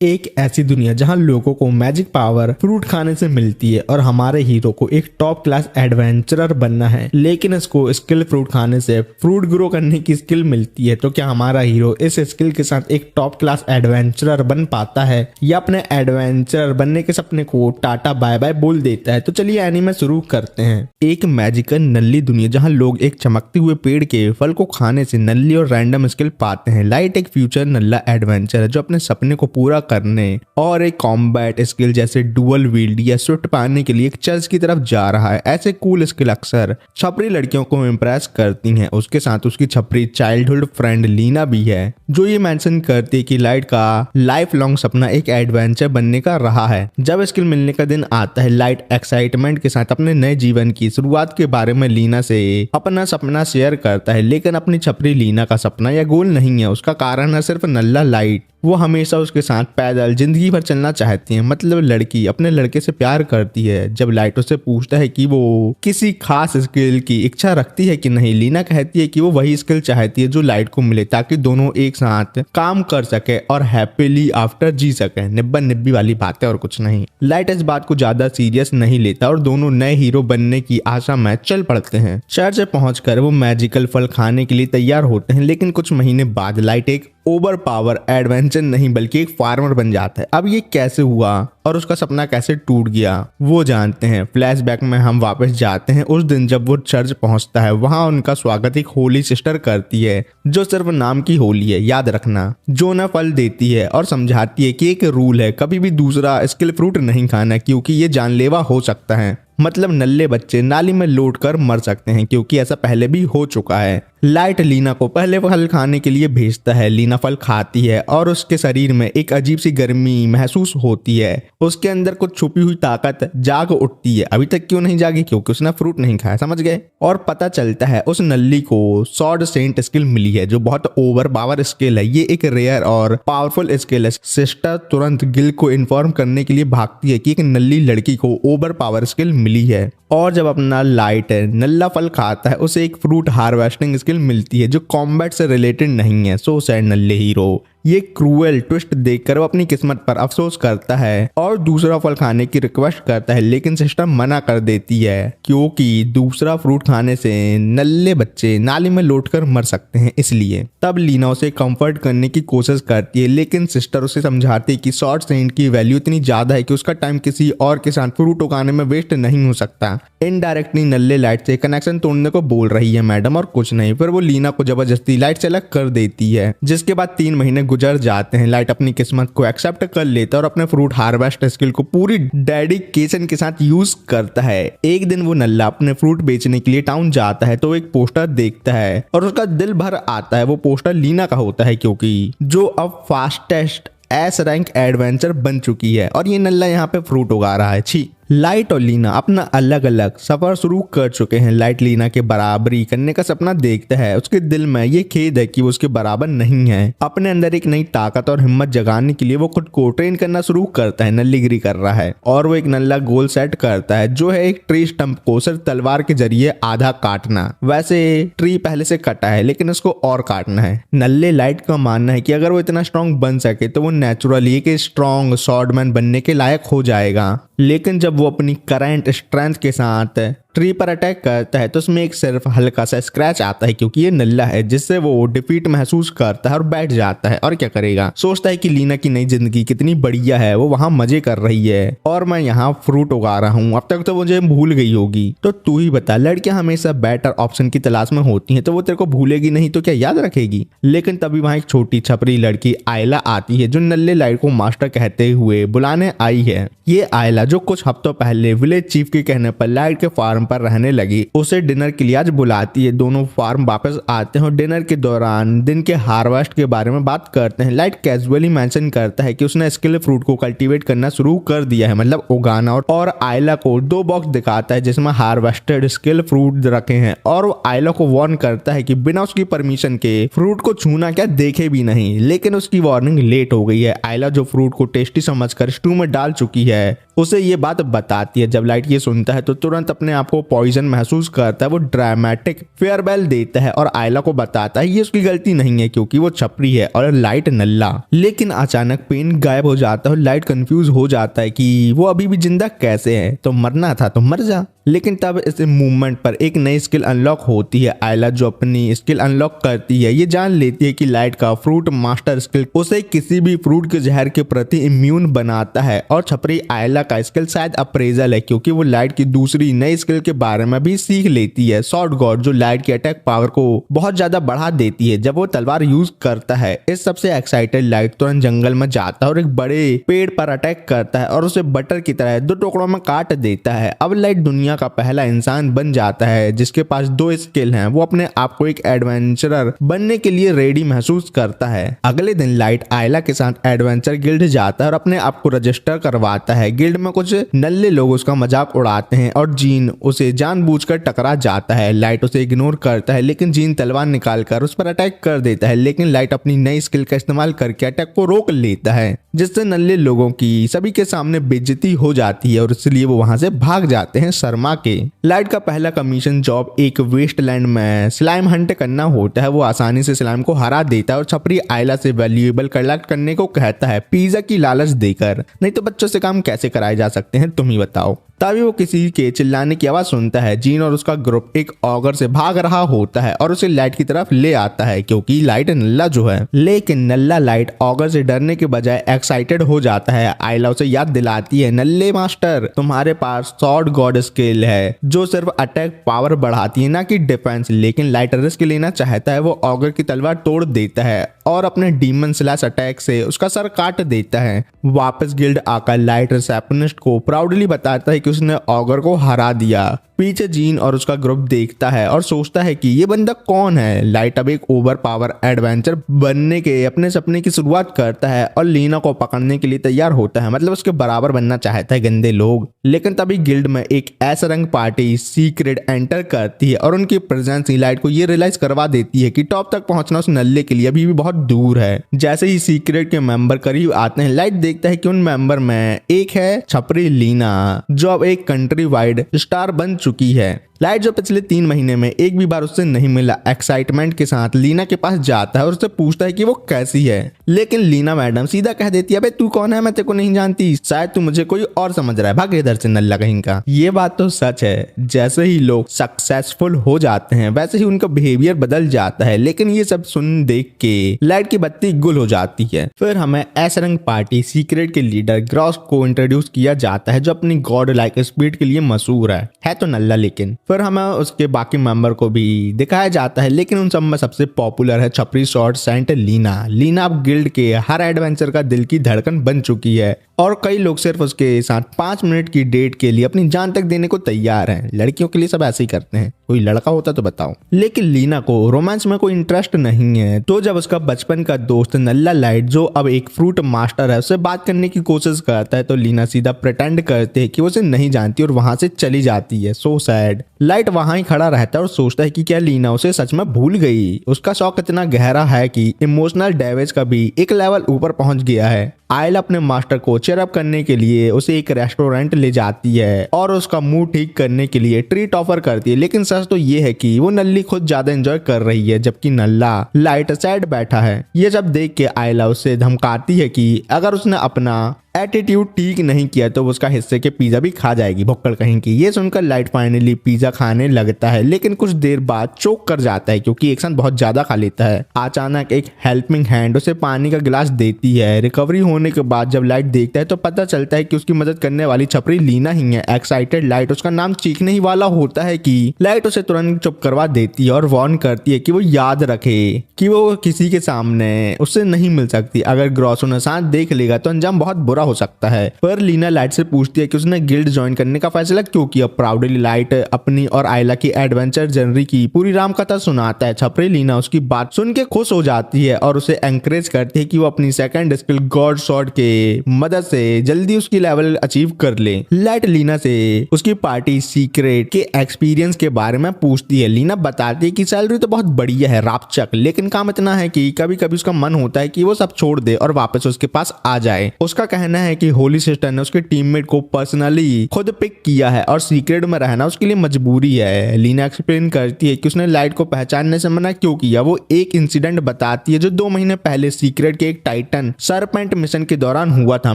एक ऐसी दुनिया जहां लोगों को मैजिक पावर फ्रूट खाने से मिलती है और हमारे हीरो को एक टॉप क्लास एडवेंचरर बनना है, लेकिन इसको स्किल फ्रूट खाने से फ्रूट ग्रो करने की स्किल मिलती है। तो क्या हमारा हीरो इस स्किल के साथ एक टॉप क्लास एडवेंचरर बन पाता है या अपने एडवेंचरर बनने के सपने को टाटा बाय बाय बोल देता है? तो चलिए एनीमे शुरू करते हैं। एक मैजिकल नल्ली दुनिया जहां लोग एक चमकते हुए पेड़ के फल को खाने से नल्ली और रैंडम स्किल पाते हैं। लाइट एक फ्यूचर नल्ला एडवेंचर है जो अपने सपने को पूरा करने और एक कॉम्बैट स्किल जैसे डुअल व्हील्ड या स्विफ्ट पाने के लिए एक चर्च की तरफ जा रहा है। ऐसे कूल स्किल अक्सर छपरी लड़कियों को इम्प्रेस करती हैं। उसके साथ उसकी छपरी चाइल्डहुड फ्रेंड लीना भी है, जो ये मेंशन करती है कि लाइट का लाइफ लॉन्ग सपना एक एडवेंचर बनने का रहा है। जब स्किल मिलने का दिन आता है, लाइट एक्साइटमेंट के साथ अपने नए जीवन की शुरुआत के बारे में लीना से अपना सपना शेयर करता है, लेकिन अपनी छपरी लीना का सपना या गोल नहीं है। उसका कारण है सिर्फ नल्ला लाइट। वो हमेशा उसके साथ पैदल जिंदगी भर चलना चाहती है। मतलब लड़की अपने लड़के से प्यार करती है। जब लाइट उससे पूछता है कि वो किसी खास स्किल की इच्छा रखती है कि नहीं, लीना कहती है कि वो वही स्किल चाहती है जो लाइट को मिले, ताकि दोनों एक साथ काम कर सके और हैप्पीली आफ्टर जी सके। निब्बा निब्बी वाली बातें और कुछ नहीं। लाइट इस बात को ज्यादा सीरियस नहीं लेता और दोनों नए हीरो बनने की आशा में चल पड़ते हैं। चर्च पहुंचकर वो मैजिकल फल खाने के लिए तैयार होते हैं, लेकिन कुछ महीने बाद लाइट एक ओवर पावर एडवेंचर नहीं बल्कि एक फार्मर बन जाता है। अब ये कैसे हुआ और उसका सपना कैसे टूट गया वो जानते हैं। फ्लैशबैक में हम वापस जाते हैं उस दिन जब वो चर्च पहुंचता है। वहां उनका स्वागत एक होली सिस्टर करती है, जो सिर्फ नाम की होली है, याद रखना। जो ना फल देती है और समझाती है कि एक रूल है, कभी भी दूसरा स्किल फ्रूट नहीं खाना क्योंकि ये जानलेवा हो सकता है। मतलब नल्ले बच्चे नाली में लौट कर मर सकते हैं, क्योंकि ऐसा पहले भी हो चुका है। लाइट लीना को पहले फल खाने के लिए भेजता है। लीना फल खाती है और उसके शरीर में एक अजीब सी गर्मी महसूस होती है। उसके अंदर कुछ छुपी हुई ताकत जाग उठती है। अभी तक क्यों नहीं जागी? क्योंकि उसने फ्रूट नहीं खाया, समझ गए। और पता चलता है उस नल्ली को सॉर्ड सेंट स्किल मिली है, जो बहुत ओवर पावर स्किल है। ये एक रेयर और पावरफुल स्किल है। सिस्टर तुरंत गिल को इन्फॉर्म करने के लिए भागती है कि एक नल्ली लड़की को ओवर पावर स्किल मिली है। और जब अपना लाइट नल्ला फल खाता है, उसे एक फ्रूट हार्वेस्टिंग स्किल मिलती है जो कॉम्बैट से रिलेटेड नहीं है। सो सैड नल्ले हीरो। ये क्रूएल ट्विस्ट देखकर वो अपनी किस्मत पर अफसोस करता है और दूसरा फल खाने की रिक्वेस्ट करता है, लेकिन सिस्टर मना कर देती है क्योंकि दूसरा फ्रूट खाने से नल्ले बच्चे नाली में लौटकर मर सकते हैं, इसलिए। तब लीना उसे कंफर्ट करने की कोशिश करती है, लेकिन सिस्टर उसे समझाती है कि शॉर्ट सेंट की वैल्यू इतनी ज्यादा है कि उसका टाइम किसी और के साथ फ्रूट उगाने में वेस्ट नहीं हो सकता। इनडायरेक्टली नल्ले लाइट से कनेक्शन तोड़ने को बोल रही है मैडम, और कुछ नहीं। फिर वो लीना को जबरदस्ती लाइट से अलग कर देती है, जिसके बाद 3 महीने गुजर जाते हैं। लाइट अपनी किस्मत को एक्सेप्ट कर लेता है और अपने फ्रूट हार्वेस्ट स्किल को पूरी डेडिकेशन के साथ यूज करता है। एक दिन वो नल्ला अपने फ्रूट बेचने के लिए टाउन जाता है तो एक पोस्टर देखता है और उसका दिल भर आता है। वो पोस्टर लीना का होता है, क्योंकि जो अब फास्टेस्ट एस रैंक एडवेंचर बन चुकी है और ये नल्ला यहाँ पे फ्रूट उगा रहा है। छी। लाइट और लीना अपना अलग अलग सफर शुरू कर चुके हैं। लाइट लीना के बराबरी करने का सपना देखता है। उसके दिल में ये खेद है कि वो उसके बराबर नहीं है। अपने अंदर एक नई ताकत और हिम्मत जगाने के लिए वो खुद को ट्रेन करना शुरू करता है। नल्लीगिरी कर रहा है और वो एक नल्ला गोल सेट करता है, जो है एक ट्री स्टंप को सिर्फ तलवार के जरिए आधा काटना। वैसे ट्री पहले से कटा है, लेकिन उसको और काटना है। नल्ले लाइट का मानना है कि अगर वो इतना स्ट्रॉन्ग बन सके तो वो नेचुरली एक स्ट्रॉन्ग स्वॉर्डमैन बनने के लायक हो जाएगा। लेकिन जब वो अपनी करंट स्ट्रेंथ के साथ ट्री पर अटैक करता है तो उसमें एक सिर्फ हल्का सा स्क्रैच आता है, क्योंकि ये नल्ला है, जिससे वो डिफीट महसूस करता है और बैठ जाता है। और क्या करेगा? सोचता है कि लीना की नई जिंदगी कितनी बढ़िया है, वो वहां मजे कर रही है और मैं यहाँ फ्रूट उगा रहा हूँ। अब तक तो मुझे भूल गई होगी। तो तू ही बता, लड़कियां हमेशा बेटर ऑप्शन की तलाश में होती हैं, तो वो तेरे को भूलेगी नहीं तो क्या याद रखेगी? लेकिन तभी वहां एक छोटी छपरी लड़की आयला आती है, जो नल्ले लाइट को मास्टर कहते हुए बुलाने आई है। ये आयला, जो कुछ हफ्तों पहले विलेज चीफ के कहने पर लाइट के फार्म पर रहने लगी, उसे डिनर के लिए आज बुलाती है। दोनों फार्म वापस आते हैं और डिनर के दौरान दिन के हार्वेस्ट के बारे में बात करते हैं। लाइट कैजुअली मेंशन करता है कि उसने स्किल फ्रूट को कल्टीवेट करना शुरू कर दिया है, मतलब उगाना। और आयला को 2 बॉक्स दिखाता है जिसमें हार्वेस्टेड स्किल फ्रूट रखे हैं, और वो आयला को वार्न करता है कि बिना उसकी परमिशन के फ्रूट को छूना क्या देखे भी नहीं। लेकिन उसकी वार्निंग लेट हो गई है। आयला, जो फ्रूट को टेस्टी समझकर स्टू में डाल चुकी है, उसे ये बात बताती है। जब लाइट ये सुनता है तो तुरंत अपने आप को पॉइजन महसूस करता है। वो ड्रामेटिक फेयरवेल देता है और आयला को बताता है ये उसकी गलती नहीं है क्योंकि वो छपरी है और लाइट नल्ला। लेकिन अचानक पेन गायब हो जाता है और लाइट कंफ्यूज हो जाता है कि वो अभी भी जिंदा कैसे है, तो मरना था तो मर जा। लेकिन तब इस मूवमेंट पर एक नई स्किल अनलॉक होती है। आयला जो अपनी स्किल अनलॉक करती है ये जान लेती है कि लाइट का फ्रूट मास्टर स्किल उसे किसी भी फ्रूट के जहर के प्रति इम्यून बनाता है और छपरी आयला का स्किल शायद अप्रेजल है क्योंकि वो लाइट की दूसरी नई स्किल के बारे में भी सीख लेती है, शॉर्ट गॉड, जो लाइट की अटैक पावर को बहुत ज्यादा बढ़ा देती है जब वो तलवार यूज करता है। इस सबसे एक्साइटेड लाइट तुरंत जंगल में जाता है और एक बड़े पेड़ पर अटैक करता है और उसे बटर की तरह 2 टुकड़ों में काट देता है। अब लाइट दुनिया का पहला इंसान बन जाता है जिसके पास 2 स्किल हैं। वो अपने आप को एक एडवेंचरर बनने के लिए रेडी महसूस करता है। अगले दिन लाइट आयला के साथ एडवेंचर गिल्ड जाता है और अपने आप को रजिस्टर करवाता है। गिल्ड में कुछ नल्ले लोग उसका मजाक उड़ाते हैं और जीन उसे जानबूझकर टकरा जाता है। लाइट उसे इग्नोर करता है लेकिन जीन तलवार निकालकर उस पर अटैक कर देता है, लेकिन लाइट अपनी नई स्किल का इस्तेमाल करके अटैक को रोक लेता है जिससे नल्ले लोगों की सभी के सामने बेइज्जती हो जाती है और इसलिए वो वहां से भाग जाते हैं शर्मा के। लाइट का पहला कमीशन जॉब एक वेस्टलैंड में स्लाइम हंट करना होता है। वो आसानी से स्लाइम को हरा देता है और छपरी आयला से वैल्यूएबल कलेक्ट करने को कहता है पिज्जा की लालच देकर। नहीं तो बच्चों से काम कैसे कराए जा सकते हैं, तुम ही बताओ। तभी वो किसी के चिल्लाने की आवाज सुनता है। जीन और उसका ग्रुप एक ऑगर से भाग रहा होता है और उसे लाइट की तरफ ले आता है क्योंकि लाइट नल्ला जो है। लेकिन नल्ला लाइट ऑगर से डरने के बजाय एक्साइटेड हो जाता है। आयला उसे याद दिलाती है नल्ले मास्टर, तुम्हारे पास शॉर्ट गॉड स्किल है जो सिर्फ अटैक पावर बढ़ाती है ना कि डिफेंस। लेकिन लाइट रिस्क लेना चाहता है। वो ऑगर की तलवार तोड़ देता है और अपने डीमन स्लैश अटैक से उसका सर काट देता है। वापस गिल्ड आकर लाइट रिसेप्शनिस्ट को प्राउडली बताता है कि उसने ऑगर को हरा दिया। पीछे जीन और उसका ग्रुप देखता है और सोचता है कि ये बंदा कौन है। लाइट अब एक ओवर पावर एडवेंचर बनने के अपने सपने की शुरुआत करता है और लीना को पकड़ने के लिए तैयार होता है, मतलब उसके बराबर बनना चाहता है गंदे लोग। लेकिन तभी गिल्ड में एक ऐसा रंग पार्टी सीक्रेट एंटर करती है और उनकी प्रेजेंस लाइट को ये रियलाइज करवा देती है कि टॉप तक पहुंचना उस नल्ले के लिए अभी भी बहुत दूर है। जैसे ही सीक्रेट के मेंबर करीब आते हैं, लाइट देखता है कि उन मेंबर में एक है छपरी लीना जो अब एक कंट्री वाइड स्टार बन चुकी है। लाइट जो पिछले 3 महीने में एक भी बार उससे नहीं मिला, एक्साइटमेंट के साथ लीना के पास जाता है और उससे पूछता है कि वो कैसी है। लेकिन लीना मैडम सीधा कह देती है, अबे तू कौन है, मैं तेरे को नहीं जानती, शायद तू मुझे कोई और समझ रहा है, भाग इधर से नल्ला कहीं का। ये बात तो सच है, जैसे ही लोग सक्सेसफुल हो जाते हैं वैसे ही उनका बिहेवियर बदल जाता है। लेकिन ये सब सुन देख के लाइट की बत्ती गुल हो जाती है। फिर हमें ऐसा रंग पार्टी सीक्रेट के लीडर ग्रॉस को इंट्रोड्यूस किया जाता है जो अपनी गॉड लाइक स्पीड के लिए मशहूर है तो नल्ला। लेकिन फिर हमें उसके बाकी मेंबर को भी दिखाया जाता है, लेकिन उन सब में सबसे पॉपुलर है छपरी शॉर्ट सेंट लीना। लीना अब गिल्ड के हर एडवेंचर का दिल की धड़कन बन चुकी है और कई लोग सिर्फ उसके साथ 5 मिनट की डेट के लिए अपनी जान तक देने को तैयार हैं। लड़कियों के लिए सब ऐसे ही करते हैं, कोई लड़का होता तो बताओ। लेकिन लीना को रोमांस में कोई इंटरेस्ट नहीं है, तो जब उसका बचपन का दोस्त नल्ला लाइट जो अब एक फ्रूट मास्टर है उससे बात करने की कोशिश करता है तो लीना सीधा प्रिटेंड करते है कि वो उसे नहीं जानती और वहां से चली जाती है। So sad. लाइट वहां ही खड़ा रहता है और सोचता है कि क्या लीना उसे सच में भूल गई। उसका शौक इतना गहरा है कि इमोशनल डैमेज का भी एक लेवल ऊपर पहुंच गया है। आयला अपने मास्टर को चेयर अप करने के लिए उसे एक रेस्टोरेंट ले जाती है और उसका मूड ठीक करने के लिए ट्रीट ऑफर करती है। लेकिन सच तो ये है कि वो नल्ली खुद ज्यादा एंजॉय कर रही है जबकि नल्ला लाइट सैड बैठा है। ये सब देख के आयला उससे धमकाती है कि अगर उसने अपना एटीट्यूड ठीक नहीं किया तो उसका हिस्से के पिज्जा भी खा जाएगी, भुक्कड़ कहीं की। ये सुनकर लाइट फाइनली पिज्जा खाने लगता है, लेकिन कुछ देर बाद चोक कर जाता है क्योंकि एक साथ बहुत ज्यादा खा लेता है। अचानक एक हेल्पिंग हैंड उसे पानी का गिलास देती है। रिकवरी होने के बाद जब लाइट देखता है तो पता चलता है कि उसकी मदद करने वाली छपरी लीना ही है। एक्साइटेड लाइट उसका नाम चीखने ही वाला होता है कि लाइट उसे तुरंत चुप करवा देती है और वार्न करती है कि वो याद रखे कि वो किसी के सामने उससे नहीं मिल सकती। अगर ग्रॉसो ने साथ देख लेगा तो अंजाम बहुत बुरा हो सकता है। पर लीना लाइट से पूछती है कि उसने गिल्ड ज्वाइन करने का फैसला क्यों किया। प्राउडली लाइट अपनी और आयला की एडवेंचर जर्नी की पूरी राम कथा सुनाता है। छपरी लीना उसकी बात सुन के खुश हो जाती है और उसे एंकरेज करती है कि वो अपनी सेकंड स्किल गॉड शॉट के मदद से जल्दी उसकी लेवल अचीव कर ले। लाइट लीना से उसकी पार्टी सीक्रेट के एक्सपीरियंस के बारे में पूछती है। लीना बताती है कि सैलरी तो बहुत बढ़िया है रापचक, लेकिन काम इतना है कि कभी कभी उसका मन होता है कि वो सब छोड़ दे और वापस उसके पास आ जाए। उसका कहना कहना है कि होली सिस्टर ने उसके टीममेट को पर्सनली खुद पिक किया है और सीक्रेट में रहना उसके लिए मजबूरी है। लीना एक्सप्लेन करती है कि उसने लाइट को पहचानने से मना क्यों किया। वो एक इंसिडेंट बताती है जो 2 महीने पहले सीक्रेट के एक टाइटन सरपेंट मिशन के दौरान हुआ था।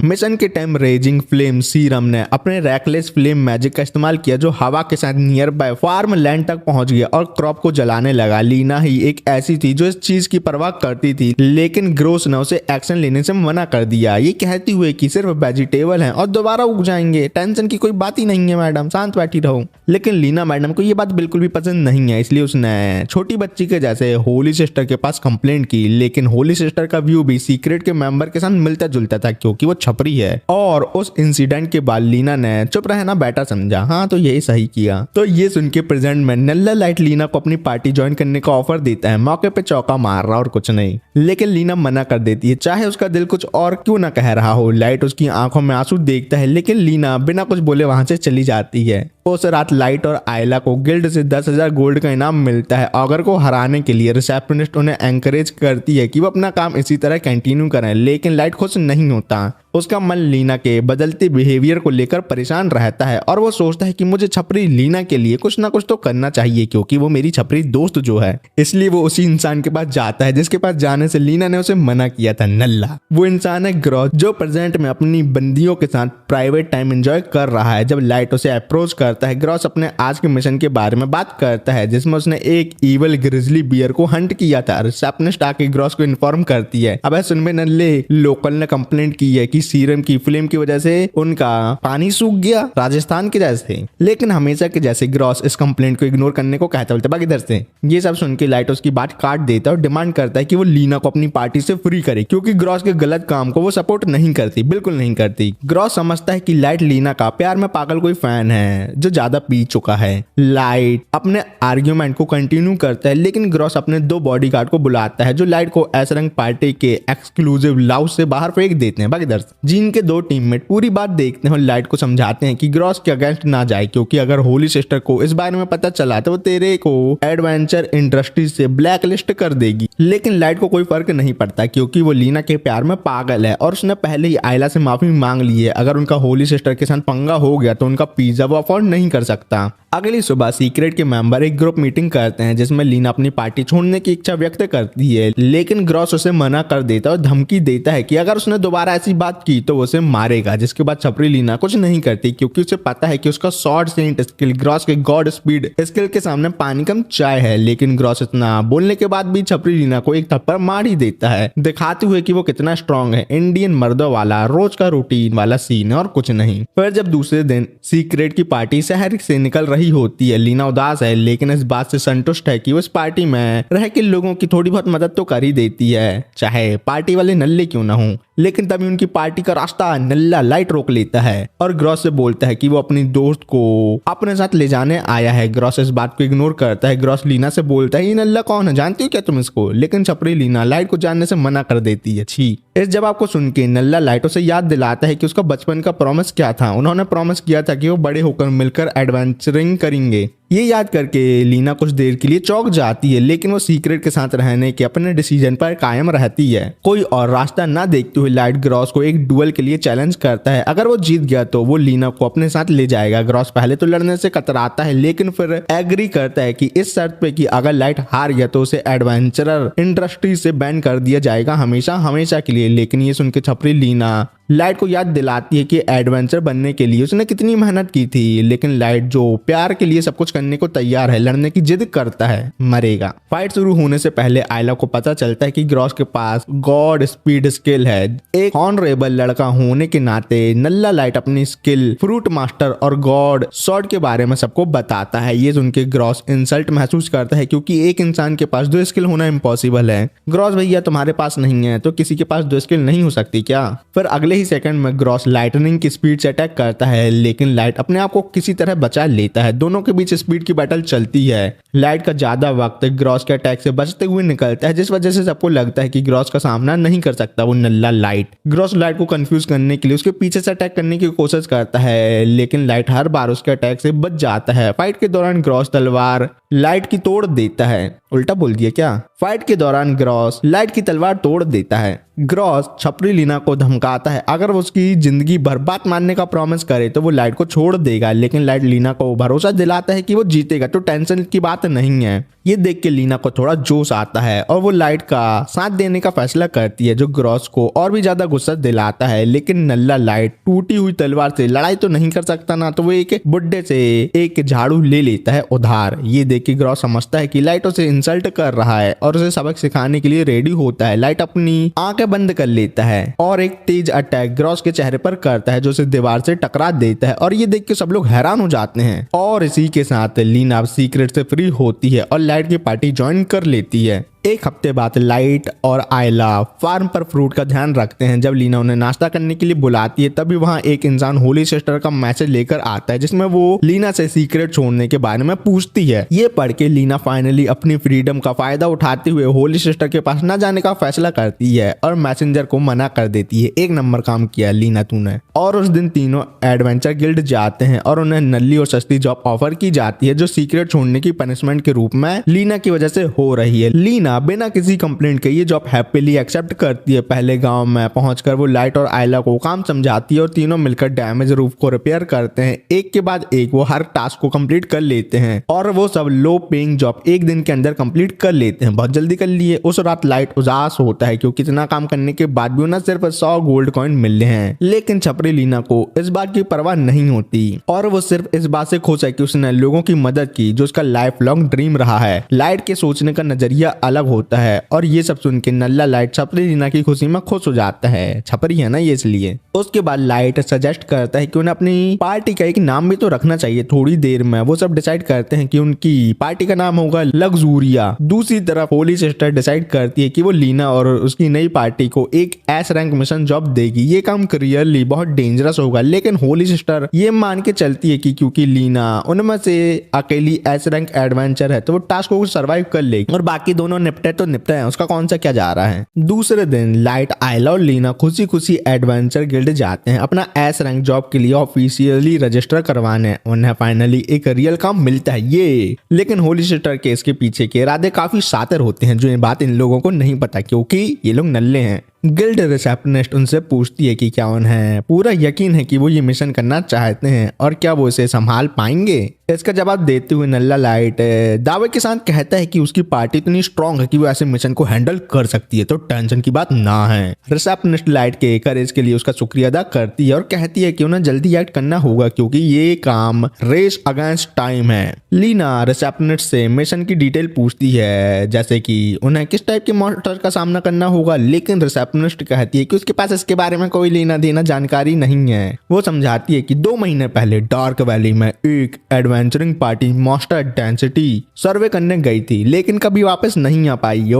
मिशन के टाइम रेजिंग फ्लेम सीरम ने अपने रैकलेस फ्लेम मैजिक का इस्तेमाल किया जो हवा के साथ नियर बाय फार्म लैंड तक पहुंच गया और क्रॉप को जलाने लगा। लीना ही एक ऐसी थी जो इस चीज की परवाह करती थी, लेकिन ग्रोस ने उसे एक्शन लेने से मना कर दिया, ये कहती हुए कि सिर्फ वेजिटेबल हैं और दोबारा उग जाएंगे, टेंशन की कोई बात ही नहीं है मैडम, शांत बैठी रहो। लेकिन लीना मैडम को ये बात बिल्कुल भी पसंद नहीं है, इसलिए उसने छोटी बच्ची के जैसे होली सिस्टर के पास कंप्लेंट की। लेकिन होली सिस्टर का व्यू भी सीक्रेट के मेंबर के साथ मिलता जुलता था क्योंकि वो छपरी है और उस इंसिडेंट के बाद लीना ने चुप रहना बेटर समझा। हाँ, तो यही सही किया। तो ये सुन के प्रेजेंट में नल्ला लाइट लीना को अपनी पार्टी ज्वाइन करने का ऑफर देता है। मौके पे चौका मार रहा और कुछ नहीं, लेकिन लीना मना कर देती है, चाहे उसका दिल कुछ और क्यों ना कह रहा हो। लाइट उसकी आंखों में आंसू देखता है, लेकिन लीना बिना कुछ बोले वहां से चली जाती है। उस रात लाइट और आयला को गिल्ड से 10,000 गोल्ड का इनाम मिलता है। ऑगर को हराने के लिए रिसेप्शनिस्ट उन्हें एंकरेज करती है कि वो अपना काम इसी तरह कंटिन्यू करें, लेकिन लाइट खुश नहीं होता। उसका मन लीना के बदलते बिहेवियर को लेकर परेशान रहता है और वो सोचता है कि मुझे छपरी लीना के लिए कुछ ना कुछ तो करना चाहिए क्योंकि वो मेरी छपरी दोस्त जो है। इसलिए वो उसी इंसान के पास जाता है जिसके पास जाने से लीना ने उसे मना किया था, नल्ला। वो इंसान है ग्रॉस, जो प्रेजेंट में अपनी बंदियों के साथ प्राइवेट टाइम एंजॉय कर रहा है। जब लाइट उसे अप्रोच करता है, ग्रॉस अपने आज के मिशन के बारे में बात करता है जिसमें उसने एक इवल ग्रिजली बियर को हंट किया था। रिसेप्शनिस्ट आके ग्रॉस को इन्फॉर्म करती है, अब सुन में नल्ले, लोकल ने कंप्लेंट की है कि सीरम की फ्लेम की वजह से उनका पानी सूख गया राजस्थान के जैसे। लेकिन हमेशा के जैसे ग्रॉस इस कंप्लेंट को इग्नोर करने को कहता बोलता बाकी इधर से। ये सब सुन के लाइट उसकी बात काट देता है और डिमांड करता है कि वो लीना को अपनी पार्टी से फ्री करे क्योंकि ग्रॉस के गलत काम को वो सपोर्ट नहीं करती, बिल्कुल नहीं करती। ग्रॉस समझता है कि लाइट लीना का प्यार में पागल कोई फैन है जो ज्यादा पी चुका है। लाइट अपने आर्ग्यूमेंट को कंटिन्यू करता है, लेकिन ग्रॉस अपने 2 बॉडीगार्ड को बुलाता है जो लाइट को ऐसे रंग पार्टी के एक्सक्लूसिव लाउंज से बाहर फेंक देते हैं। बाकी इधर जिनके 2 टीममेट पूरी बात देखते हैं और लाइट को समझाते हैं कि ग्रॉस के अगेंस्ट ना जाए क्योंकि अगर होली सिस्टर को इस बारे में पता चला तो वो तेरे को एडवेंचर इंडस्ट्री से ब्लैक लिस्ट कर देगी। लेकिन लाइट को कोई फर्क नहीं पड़ता क्योंकि वो लीना के प्यार में पागल है और उसने पहले ही आयला से माफी मांग ली है। अगर उनका होली सिस्टर के साथ पंगा हो गया तो उनका पिज्जा वो अफोर्ड नहीं कर सकता। अगली सुबह सीक्रेट के मेंबर एक ग्रुप मीटिंग करते हैं जिसमें लीना अपनी पार्टी छोड़ने की इच्छा व्यक्त करती है, लेकिन ग्रॉस उसे मना कर देता है और धमकी देता है कि अगर उसने दोबारा ऐसी बात की तो वो उसे मारेगा। जिसके बाद छपरी लीना कुछ नहीं करती क्योंकि उसे पता है कि उसका शॉर्ट सेंट स्किल ग्रॉस के गॉड स्पीड स्किल के सामने पानी कम चाय है। लेकिन ग्रॉस इतना बोलने के बाद भी छपरी लीना को एक थप्पड़ मार ही देता है, दिखाते हुए कि वो कितना स्ट्रांग है। इंडियन मर्दों वाला रोज का रूटीन वाला सीन है और कुछ नहीं। फिर जब दूसरे दिन सीक्रेट की पार्टी शहर से निकल रही होती है, लीना उदास है लेकिन इस बात से संतुष्ट है कि वो इस पार्टी में रह के लोगों की थोड़ी बहुत मदद तो कर ही देती है, चाहे पार्टी वाले नल्ले क्यों ना हो। लेकिन तभी उनकी पार्टी का रास्ता नल्ला लाइट रोक लेता है और ग्रॉस से बोलता है कि वो अपनी दोस्त को अपने साथ ले जाने आया है। ग्रॉस इस बात को इग्नोर करता है। ग्रॉस लीना से बोलता है ये नल्ला कौन है, जानती हो क्या तुम इसको? लेकिन छपरी लीना लाइट को जानने से मना कर देती है। छी। इस जवाब को सुन के नल्ला लाइट उसे याद दिलाता है कि उसका बचपन का प्रॉमिस क्या था। उन्होंने प्रॉमिस किया था कि वो बड़े होकर मिलकर एडवेंचरिंग करेंगे। ये याद करके लीना कुछ देर के लिए चौंक जाती है, लेकिन वो सीक्रेट के साथ रहने के अपने डिसीजन पर कायम रहती है। कोई और रास्ता ना देखते हुए लाइट ग्रॉस को एक डुएल के लिए चैलेंज करता है। अगर वो जीत गया तो वो लीना को अपने साथ ले जाएगा। ग्रॉस पहले तो लड़ने से कतराता है, लेकिन फिर एग्री करता है कि इस शर्त पे कि अगर लाइट हार गया तो उसे एडवेंचरर इंडस्ट्री से बैन कर दिया जाएगा हमेशा हमेशा के लिए। लेकिन ये सुन के छपरी लीना लाइट को याद दिलाती है कि एडवेंचर बनने के लिए उसने कितनी मेहनत की थी। लेकिन लाइट जो प्यार के लिए सब कुछ करने को तैयार है, लड़ने की जिद करता है, मरेगा। फाइट शुरू होने से पहले आयला को पता चलता है कि ग्रॉस के पास गॉड स्पीड स्किल है। एक ऑनरेबल लड़का होने के नाते नल्ला लाइट अपनी स्किल फ्रूट मास्टर और गॉड शॉर्ट के बारे में सबको बताता है। ये सुन के ग्रॉस इंसल्ट महसूस करता है क्योंकि एक इंसान के पास 2 स्किल होना इम्पॉसिबल है। ग्रॉस भैया तुम्हारे पास नहीं है तो किसी के पास 2 स्किल नहीं हो सकती क्या? फिर अगले ही सेकंड में ग्रॉस लाइटनिंग की स्पीड से अटैक करता है, लेकिन लाइट अपने आप को किसी तरह बचा लेता है। दोनों के बीच स्पीड की बैटल चलती है। लाइट का ज्यादा वक्त ग्रॉस के अटैक से बचते हुए निकलता है, जिस वजह से सबको लगता है कि ग्रॉस का सामना नहीं कर सकता वो नल्ला लाइट। ग्रॉस लाइट को कंफ्यूज करने के लिए उसके पीछे से अटैक करने की कोशिश करता है, लेकिन लाइट हर बार उसके अटैक से बच जाता है। फाइट के दौरान ग्रॉस तलवार लाइट की तोड़ देता है। उल्टा बोल दिया क्या? फाइट के दौरान ग्रॉस लाइट की तलवार तोड़ देता है। ग्रॉस छपरी लीना को धमकाता है अगर वो उसकी जिंदगी बर्बाद मारने का प्रॉमिस करे तो वो लाइट को छोड़ देगा, लेकिन लाइट लीना को भरोसा दिलाता है कि वो जीतेगा तो टेंशन की बात नहीं है। ये देख के लीना को थोड़ा जोश आता है और वो लाइट का साथ देने का फैसला करती है, जो ग्रॉस को और भी ज्यादा गुस्सा दिलाता है। लेकिन नल्ला लाइट टूटी हुई तलवार से लड़ाई तो नहीं कर सकता ना, तो वो एक बुड्ढे से एक झाड़ू ले लेता है उधार। ये देख के ग्रॉस समझता है कि लाइट उसे इंसल्ट कर रहा है और उसे सबक सिखाने के लिए रेडी होता है। लाइट अपनी आंखें बंद कर लेता है और एक तेज अटैक ग्रॉस के चेहरे पर करता है, जो उसे दीवार से टकरा देता है और ये देख के सब लोग हैरान हो जाते हैं। और इसी के साथ लीना सीक्रेट से फ्री होती है और लाइट की पार्टी ज्वाइन कर लेती है। एक हफ्ते बाद लाइट और आयला फार्म पर फ्रूट का ध्यान रखते हैं। जब लीना उन्हें नाश्ता करने के लिए बुलाती है तभी वहां एक इंसान होली सिस्टर का मैसेज लेकर आता है, जिसमें वो लीना से सीक्रेट छोड़ने के बारे में पूछती है। ये पढ़ के लीना फाइनली अपनी फ्रीडम का फायदा उठाते हुए होली सिस्टर के पास न जाने का फैसला करती है और मैसेंजर को मना कर देती है। एक नंबर काम किया लीना तूने। और उस दिन तीनों एडवेंचर गिल्ड जाते हैं और उन्हें नल्ली और सस्ती जॉब ऑफर की जाती है, जो सीक्रेट छोड़ने की पनिशमेंट के रूप में लीना की वजह से हो रही है। लीना बिना किसी कंप्लेंट के ये जॉब हैप्पीली एक्सेप्ट करती है। पहले गांव में पहुंचकर वो लाइट और आयला को काम समझाती है और तीनों मिलकर डैमेज रूफ को रिपेयर करते हैं। एक के बाद एक वो हर टास्क को कंप्लीट कर लेते हैं और वो सब लो पेइंग जॉब एक दिन के अंदर कंप्लीट कर लेते हैं। बहुत जल्दी कर लिए। उस रात लाइट उदास होता है क्योंकि इतना काम करने के बाद भी उन्हें सिर्फ 100 गोल्ड कॉइन मिले हैं, लेकिन छपरी लीना को इस बात की परवाह नहीं होती और वो सिर्फ इस बात से खुश है कि उसने लोगों की मदद की, जो उसका लाइफ लॉन्ग ड्रीम रहा है। लाइट के सोचने का नजरिया अलग होता है और ये सब सुन के नल्ला लाइट छपरी लीना की खुशी में खुश हो जाता है। छपरी है ना ये, इसलिए। उसके बाद लाइट सजेस्ट करता है कि उन्हें अपनी पार्टी का एक नाम भी तो रखना चाहिए। थोड़ी देर में वो सब डिसाइड करते हैं कि उनकी पार्टी का नाम होगा लग्जूरिया। दूसरी तरफ होली सिस्टर डिसाइड करती है कि वो लीना और उसकी नई पार्टी को एक एस रैंक मिशन जॉब देगी। ये काम क्लियरली बहुत डेंजरस होगा, लेकिन होली सिस्टर ये मान के चलती है कि क्योंकि लीना उनमें से अकेली एस रैंक एडवेंचर है तो वो टास्क को सर्वाइव कर लेगी और बाकी दोनों निपटे तो निपटे हैं, उसका कौन सा क्या जा रहा है। दूसरे दिन लाइट, आयला और लीना खुशी खुशी एडवेंचर गिल्ड जाते हैं अपना एस रैंक जॉब के लिए ऑफिशियली रजिस्टर करवाने। उन्हें फाइनली एक रियल काम मिलता है ये, लेकिन होली सिस्टर के इसके पीछे के इरादे काफी शातिर होते हैं, जो ये बात इन लोगों को नहीं पता क्योंकि ये लोग नल्ले हैं। गिल्ड रिसेप्शनिस्ट उनसे पूछती है कि क्या उन्हें पूरा यकीन है कि वो ये मिशन करना चाहते हैं और क्या वो इसे संभाल पाएंगे। इसका जवाब देते हुए नल्ला लाइट दावे के साथ कहता है कि उसकी पार्टी इतनी स्ट्रांग है कि वो ऐसे मिशन को हैंडल कर सकती है, तो टेंशन की बात ना है। रिसेप्शनिस्ट लाइट के करेज के लिए उसका शुक्रिया अदा करती है और कहती है कि उन्हें जल्दी एक्ट करना होगा क्योंकि ये काम रेस अगेंस्ट टाइम है। लीना रिसेप्शनिस्ट से मिशन की डिटेल पूछती है, जैसे कि उन्हें किस टाइप के मॉन्स्टर का सामना करना होगा, लेकिन रिसेप्शनिस्ट कहती है कि उसके पास इसके बारे में कोई लेना देना जानकारी नहीं है। वो समझाती है कि 2 महीने पहले डार्क वैली में एक एडवेंचरिंग पार्टी मॉन्स्टर डेंसिटी सर्वे करने गई थी, लेकिन कभी वापस नहीं आ पाई।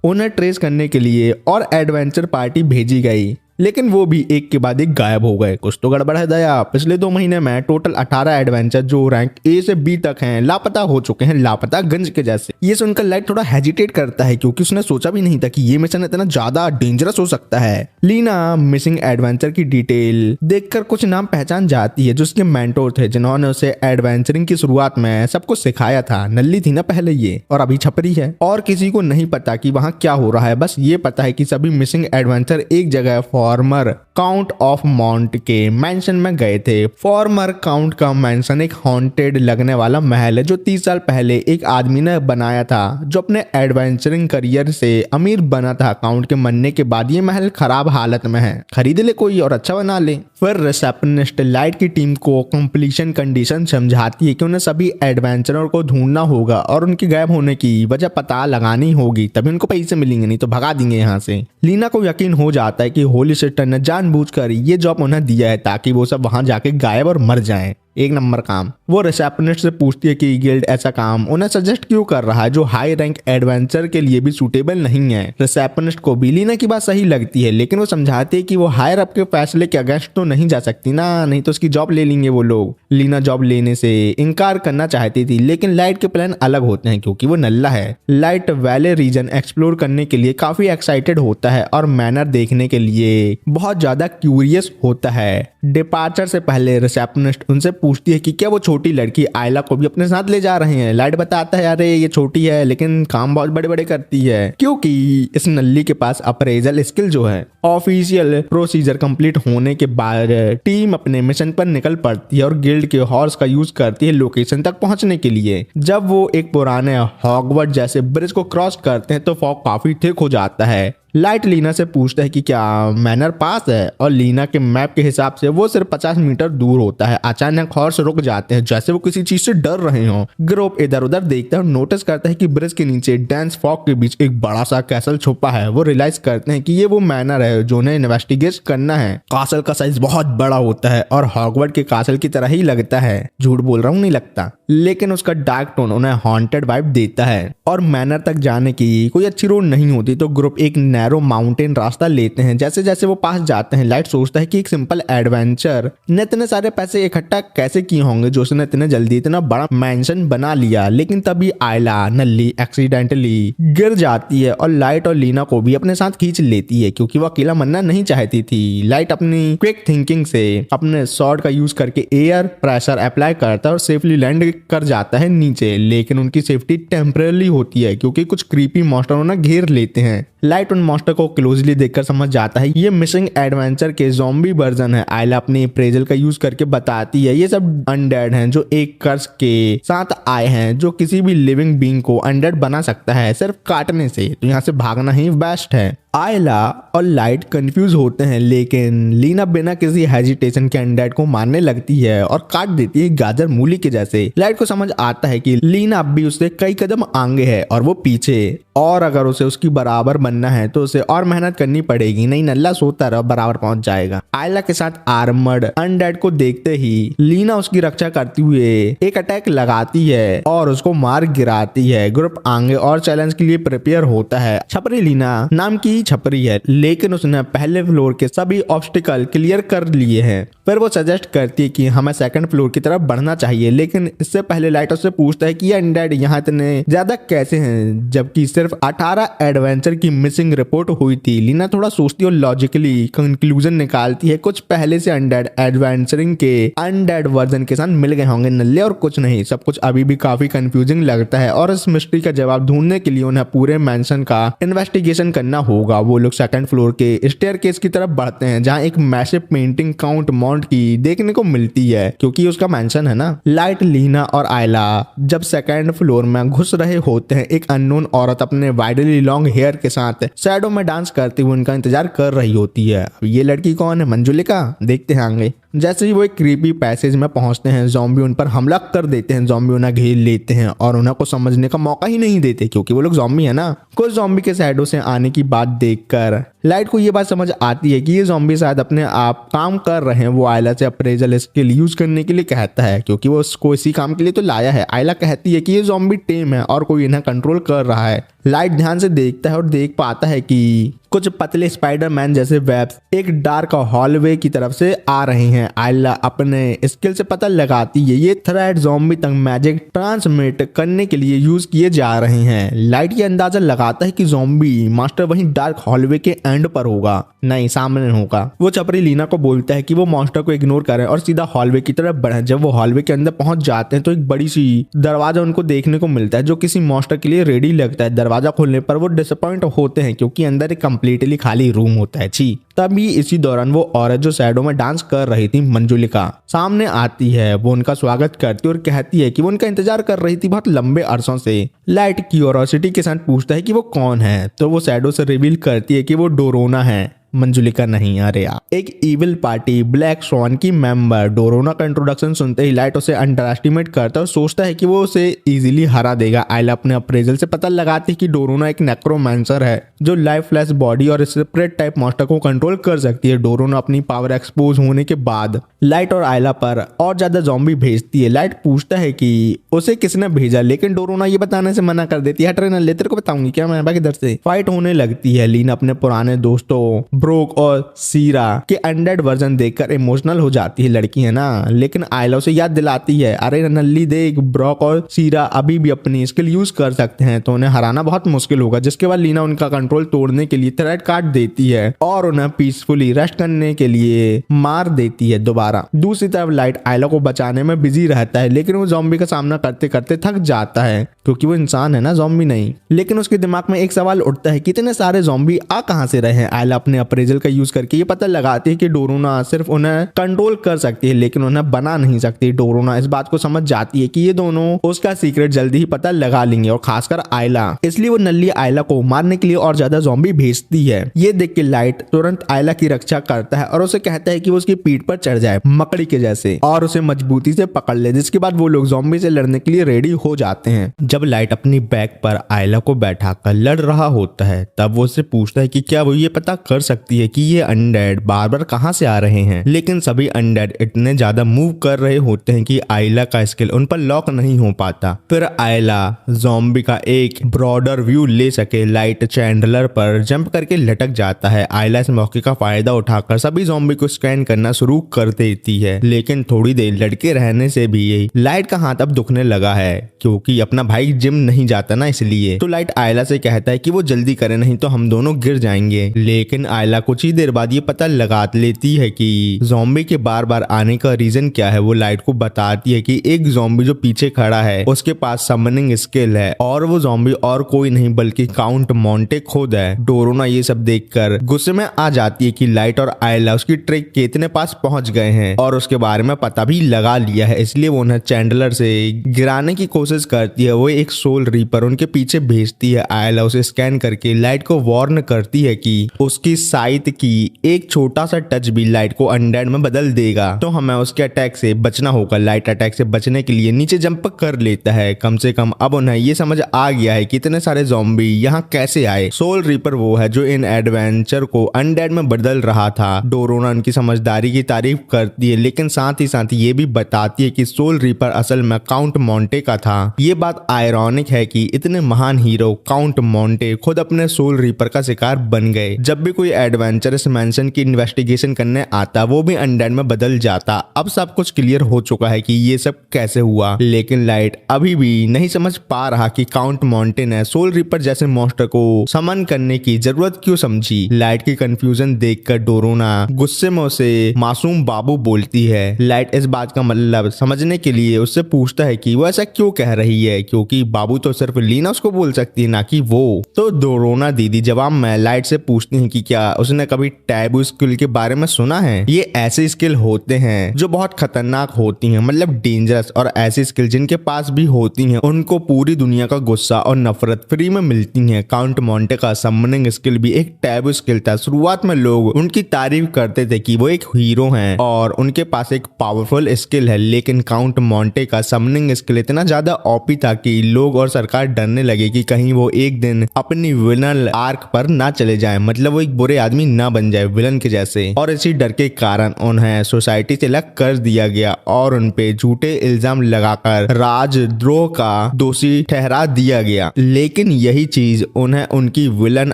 उन्हें ट्रेस करने के लिए और एडवेंचर पार्टी भेजी गई, लेकिन वो भी एक के बाद एक गायब हो गए। कुछ तो गड़बड़ है दया। पिछले 2 महीने में टोटल 18 एडवेंचर जो रैंक ए से बी तक हैं लापता हो चुके हैं, लापता गंज के जैसे। ये सुनकर लाइट थोड़ा हेजिटेट करता है क्योंकि उसने सोचा भी नहीं था कि ये मिशन इतना ज्यादा डेंजरस हो सकता है। लीना मिसिंग एडवेंचर की डिटेल देखकर कुछ नाम पहचान जाती है जो उसके मेंटोर थे, जिन्होंने उसे एडवेंचरिंग की शुरुआत में सब कुछ सिखाया था। नल्ली थी ना पहले ये, और अभी छपरी है और किसी को नहीं पता कि वहां क्या हो रहा है। बस ये पता है कि सभी मिसिंग एडवेंचर एक जगह फॉर्मर काउंट ऑफ माउंट के मैंशन में गए थे। फॉर्मर काउंट का मैंशन एक हॉन्टेड लगने वाला महल है जो 30 साल पहले एक आदमी ने बनाया था, जो अपने एडवेंचरिंग करियर से अमीर बना था। काउंट के मरने के बाद ये महल खराब हालत में है, खरीद ले कोई और अच्छा बना ले। फिर रिसेप्शनिस्ट लाइट की टीम को कंप्लीशन कंडीशन समझाती है कि उन्हें सभी एडवेंचरर को ढूंढना होगा और उनके गायब होने की वजह पता लगानी होगी, तभी उनको पैसे मिलेंगे, नहीं तो भगा देंगे यहाँ से। लीना को यकीन हो जाता है कि होली सिस्टर ने जानबूझकर ये जॉब उन्हें दिया है ताकि वो सब वहां जाके गायब और मर जाएं। एक नंबर काम। वो रिसेप्शनिस्ट से पूछती है कि गिल्ड ऐसा काम उन्हें सजेस्ट क्यों कर रहा है जो हाई रैंक एडवेंचर के लिए भी सूटेबल नहीं है। रिसेप्शनिस्ट को भी लीना की बात सही लगती है, लेकिन वो समझाती है कि वो हायर अप के फैसले के अगेंस्ट तो नहीं जा सकती ना, नहीं तो उसकी जॉब ले लेंगे वो लोग। लीना जॉब लेने से इनकार करना चाहती थी, लेकिन लाइट के प्लान अलग होते हैं क्योंकि वो नल्ला है। लाइट वैले रीजन एक्सप्लोर करने के लिए काफी एक्साइटेड होता है और मैनर देखने के लिए बहुत ज्यादा क्यूरियस होता है। डिपार्चर से पहले रिसेप्शनिस्ट उनसे पूछती है कि क्या वो छोटी लड़की आयला को भी अपने साथ ले जा रहे हैं। लाइट बताता है अरे ये छोटी है लेकिन काम बहुत बड़े बड़े करती है, क्योंकि इस नल्ली के पास अप्रेजल स्किल जो है। ऑफिशियल प्रोसीजर कंप्लीट होने के बाद टीम अपने मिशन पर निकल पड़ती है और गिल्ड के हॉर्स का यूज करती है लोकेशन तक पहुंचने के लिए। जब वो एक पुराने हॉगवर्ट जैसे ब्रिज को क्रॉस करते हैं तो फॉग काफी थिक हो जाता है। लाइट लीना से पूछता है कि क्या मैनर पास है, और लीना के मैप के हिसाब से वो सिर्फ 50 मीटर दूर होता है। अचानक हॉर्स रुक जाते हैं जैसे वो किसी चीज से डर रहे हो। ग्रुप इधर उधर देखता है और नोटिस करता है कि ब्रिज के नीचे डेंस फॉग के बीच एक बड़ा सा कैसल छुपा है। वो रियलाइज करते हैं कि ये वो मैनर है जो उन्हें इन्वेस्टिगेट करना है। कासल का साइज बहुत बड़ा होता है और हॉगवर्ट के कासल की तरह ही लगता है। झूठ बोल रहा हूँ, नहीं लगता, लेकिन उसका डार्क टोन उन्हें हॉन्टेड वाइब देता है। और मैनर तक जाने की कोई अच्छी रोड नहीं होती तो ग्रुप एक नैरो माउंटेन रास्ता लेते हैं। जैसे जैसे वो पास जाते हैं लाइट सोचता है कि एक सिंपल एडवेंचर ने इतने सारे पैसे इकट्ठा कैसे किए होंगे जो उसने इतने जल्दी इतना बड़ा मैंशन बना लिया। लेकिन तभी आयला नल्ली एक्सीडेंटली गिर जाती है और लाइट और लीना को भी अपने साथ खींच लेती है क्योंकि वो अकेला मरना नहीं चाहती थी। लाइट अपनी क्विक थिंकिंग से अपने शॉर्ट का यूज करके एयर प्रेशर अप्लाई करता है और सेफली लैंड कर जाता है नीचे। लेकिन उनकी सेफ्टी टेम्परेरी होती है क्योंकि कुछ क्रीपी मॉन्स्टर उन्हें घेर लेते हैं। लाइट उन मॉन्स्टर को क्लोजली देखकर समझ जाता है ये मिसिंग एडवेंचर के ज़ॉम्बी वर्जन है। आयला अपने अप्रेजल का यूज करके बताती है ये सब अनडेड हैं जो एक कर्स के साथ आए हैं जो किसी भी लिविंग बीइंग को अनडेड बना सकता है सिर्फ काटने से। तो यहाँ से भागना ही बेस्ट है। आयला और लाइट कंफ्यूज होते हैं लेकिन लीना बिना किसी हेजिटेशन के अनडेड को मारने लगती है और काट देती है गाजर मूली के जैसे। लाइट को समझ आता है कि लीना अब भी उससे कई कदम आगे है और वो पीछे, और अगर उसे उसकी बराबर बनना है तो उसे और मेहनत करनी पड़ेगी, नहीं नल्ला सोता रहो बराबर पहुंच जाएगा। आयला के साथ आर्मर्ड अनडेड को देखते ही लीना उसकी रक्षा करते हुए एक अटैक लगाती है और उसको मार गिराती है। ग्रुप आगे और चैलेंज के लिए प्रिपेयर होता है। छपरी लीना नाम की छपरी है लेकिन उसने पहले फ्लोर के सभी ऑब्स्टिकल क्लियर कर लिए हैं। फिर वो सजेस्ट करती है कि हमें सेकंड फ्लोर की तरफ बढ़ना चाहिए, लेकिन इससे पहले लाइट उससे पूछता है कि ये अनडेड यहाँ इतने ज्यादा कैसे हैं जबकि सिर्फ 18 एडवेंचर की मिसिंग रिपोर्ट हुई थी। लीना थोड़ा सोचती और लॉजिकली कंक्लूजन निकालती है कुछ पहले से अनडेड एडवेंचरिंग के अनडेड वर्जन के साथ मिल गए होंगे नल्ले और कुछ नहीं। सब कुछ अभी भी काफी कंफ्यूजिंग लगता है और इस मिस्ट्री का जवाब ढूंढने के लिए उन्हें पूरे मैंशन का इन्वेस्टिगेशन करना होगा। वो लोग सेकंड फ्लोर के स्टेयरकेस की तरफ बढ़ते हैं जहां एक मैसिव पेंटिंग काउंट माउंट की देखने को मिलती है क्योंकि उसका मेंशन है ना। लाइट लीना और आयला जब सेकंड फ्लोर में घुस रहे होते हैं एक अननोन औरत अपने वाइडली लॉन्ग हेयर के साथ शैडो में डांस करते हुए उनका इंतजार कर रही होती है। ये लड़की कौन है? मंजुलिका। देखते हैं आगे। जैसे ही वो एक क्रीपी पैसेज में पहुंचते हैं ज़ॉम्बी उन पर हमला कर देते हैं। ज़ॉम्बी उन्हें घेर लेते हैं और उन्हें को समझने का मौका ही नहीं देते क्योंकि वो लोग ज़ॉम्बी है ना। कुछ ज़ॉम्बी के शैडो से आने की बात देखकर लाइट को ये बात समझ आती है कि ये ज़ॉम्बी शायद अपने आप काम कर रहे हैं। वो आयला से अप्रेजल स्किल यूज करने के लिए कहता है क्योंकि वो उसको इसी काम के लिए तो लाया है। आयला कहती है कि ये ज़ॉम्बी टेम है और कोई इन्हें कंट्रोल कर रहा है। लाइट ध्यान से देखता है और देख पाता है कि कुछ पतले स्पाइडरमैन जैसे वेब्स एक डार्क हॉलवे की तरफ से आ रहे हैं। आयला अपने स्किल से पता लगाती है ये थ्रेड ज़ॉम्बी तक मैजिक ट्रांसमिट करने के लिए यूज किए जा रहे हैं। लाइट ये अंदाजा लगाता है कि ज़ॉम्बी मास्टर वहीं डार्क हॉलवे के एंड पर होगा, नहीं सामने होगा। वो छपरी लीना को बोलता है कि वो मॉन्स्टर को इग्नोर करें और सीधा हॉलवे की तरफ बढ़े। जब वो हॉलवे के अंदर पहुंच जाते हैं तो एक बड़ी सी दरवाजा उनको देखने को मिलता है जो किसी मॉन्स्टर के लिए रेडी लगता है। दरवाजा खोलने पर वो डिसअपॉइंट होते हैं क्योंकि अंदर एक कंप्लीटली खाली रूम होता है। छी। तभी इसी दौरान वो औरत जो शैडो में डांस कर रही थी मंजुलिका सामने आती है। वो उनका स्वागत करती है और कहती है कि वो उनका इंतजार कर रही थी बहुत लंबे अरसों से। लाइट क्यूरियोसिटी के साथ पूछता है कि वो कौन है तो वो शैडो से रिवील करती है कि वो डोरोना है। मंजुलिका नहीं, अरे यार एक इविल पार्टी ब्लैक स्वॉन की मेंबर। डोरोना का इंट्रोडक्शन सुनते ही लाइट उसे अंडर एस्टिमेट करता है और सोचता है कि वो उसे इजीली हरा देगा। आयला अपने अप्रेजल से पता लगाती है कि डोरोना एक नेक्रोमैंसर है जो लाइफलेस बॉडी और स्प्रिट टाइप मॉन्स्टर को कंट्रोल कर सकती है। डोरोना अपनी पावर एक्सपोज होने के बाद लाइट और आयला पर और ज्यादा ज़ॉम्बी भेजती है। लाइट पूछता है कि उसे किसने भेजा लेकिन डोरोना ये बताने से मना कर देती है। ट्रेनर ले तेरे को बताऊंगी क्या, मैं बाकी इधर से फाइट होने लगती है। लीना अपने पुराने दोस्तों ब्रोक और सीरा के अनडेड वर्जन देखकर इमोशनल हो जाती है लड़की, है ना। लेकिन आयला उसे याद दिलाती है, अरे नल्ली देख, ब्रोक और सीरा अभी भी अपनी स्किल यूज कर सकते हैं, तो उन्हें हराना बहुत मुश्किल होगा। जिसके बाद लीना उनका कंट्रोल तोड़ने के लिए थ्रेड काट देती है और उन्हें पीसफुली रेस्ट करने के लिए मार देती है दोबारा। दूसरी तरफ लाइट आयला को बचाने में बिजी रहता है, लेकिन वो ज़ॉम्बी का सामना करते करते थक जाता है, क्योंकि वो इंसान है ना, ज़ॉम्बी नहीं। लेकिन उसके दिमाग में एक सवाल उठता है, कितने सारे ज़ॉम्बी आ कहां से रहे हैं। आयला अपने अप्रेजल का यूज करके ये पता लगाती है कि डोरोना सिर्फ उन्हें कंट्रोल कर सकती है, लेकिन उन्हें बना नहीं सकती। डोरोना इस बात को समझ जाती है कि ये दोनों उसका सीक्रेट जल्दी ही पता लगा लेंगे, और खासकर आयला। इसलिए वो नल्ली आयला को मारने के लिए और ज्यादा ज़ॉम्बी भेजती है। ये देख के लाइट तुरंत आयला की रक्षा करता है और उसे कहता है कि वो उसकी पीठ पर चढ़ जाए मकड़ी के जैसे और उसे मजबूती से पकड़ ले। जिसके बाद वो लोग ज़ॉम्बी से लड़ने के लिए रेडी हो जाते हैं। जब लाइट अपनी बैक पर आयला को बैठाकर लड़ रहा होता है, तब वो उससे पूछता है कि क्या वो ये पता कर सकती है कि ये अनडेड बार बार कहां से आ रहे हैं। लेकिन सभी अनडेड इतने ज्यादा मूव कर रहे होते हैं कि आयला का स्किल उन पर लॉक नहीं हो पाता। फिर आयला ज़ॉम्बी का एक ब्रॉडर व्यू ले सके, लाइट चैंडलर पर जंप करके लटक जाता है। आयला इस मौके का फायदा उठाकर सभी ज़ॉम्बी को स्कैन करना शुरू कर देती है, लेकिन थोड़ी देर लड़के रहने से भी लाइट का हाथ अब दुखने लगा है, क्योंकि अपना भाई जिम नहीं जाता ना, इसलिए। तो लाइट आयला से कहता है कि वो जल्दी करे, नहीं तो हम दोनों गिर जाएंगे। लेकिन आयला कुछ ही देर बाद ये पता लगा लेती है कि ज़ॉम्बी के बार बार आने का रीजन क्या है। वो लाइट को बताती है कि एक ज़ॉम्बी जो पीछे खड़ा है उसके पास समनिंग स्किल है, और वो ज़ॉम्बी और कोई नहीं बल्कि काउंट मोंटे खुद है। डोरोना ये सब देखकर गुस्से में आ जाती है कि लाइट और आयला उसकी ट्रिक के इतने पास पहुंच गए हैं और उसके बारे में पता भी लगा लिया है, इसलिए वो उन्हें चैंडलर से गिराने की कोशिश करती है। वो एक सोल रीपर उनके पीछे भेजती है। आयला उसे स्कैन करके लाइट को वार्न करती है कि उसकी साइट की एक छोटा सा टच भी लाइट को अनडेड में बदल देगा, तो हमें उसके अटैक से बचना होगा। लाइट अटैक से बचने के लिए नीचे जंप कर लेता है। कम से कम अब उन्हें ये समझ आ गया है कि इतने सारे ज़ॉम्बी यहाँ कैसे आए। सोल रीपर वो है जो इन एडवेंचर को अनडेड में बदल रहा था। डोरोना उनकी समझदारी की तारीफ करती है, लेकिन साथ ही ये भी बताती है कि सोल रीपर असल में काउंट मोंटे का था। ये बात आयरॉनिक है कि इतने महान हीरो काउंट मोंटे खुद अपने सोल रीपर का शिकार बन गए। जब भी कोई एडवेंचरस मैंशन की इन्वेस्टिगेशन करने आता, वो भी अनडेड में बदल जाता। अब सब कुछ क्लियर हो चुका है कि ये सब कैसे हुआ, लेकिन लाइट अभी भी नहीं समझ पा रहा कि काउंट मोंटे ने सोल रीपर जैसे मॉन्स्टर को समन करने की जरूरत क्यों समझी। लाइट की कंफ्यूजन देखकर डोरोना गुस्से में उसे मासूम बाबू बोलती है। लाइट इस बात का मतलब समझने के लिए उससे पूछता है कि वो ऐसा क्यों कह रही है, क्योंकि बाबू तो सिर्फ लीना उसको बोल सकती है, ना कि वो। तो डोरोना दीदी जवाब में लाइट से पूछती है कि क्या उसने कभी टैबू स्किल के बारे में सुना है। ये ऐसे स्किल होते हैं जो बहुत खतरनाक होती हैं, मतलब डेंजरस, और ऐसी स्किल जिनके पास भी होती हैं उनको पूरी दुनिया का गुस्सा और नफरत फ्री में मिलती है। काउंट मोंटे का समनिंग स्किल भी एक टैबू स्किल था। शुरुआत में लोग उनकी तारीफ करते थे कि वो एक हीरो हैं और उनके पास एक पावरफुल स्किल है, लेकिन काउंट मोंटे का समनिंग स्किल इतना ज्यादा ओपी था कि लोग और सरकार डरने लगे कि कहीं वो एक दिन अपनी विलन आर्क पर ना चले जाए, मतलब वो एक बुरे आदमी ना बन जाए विलन के जैसे। और इसी डर के कारण उन्हें सोसाइटी से अलग कर दिया गया और उनपे झूठे इल्जाम लगाकर राजद्रोह का दोषी ठहरा दिया गया। लेकिन यही चीज उन्हें उनकी विलन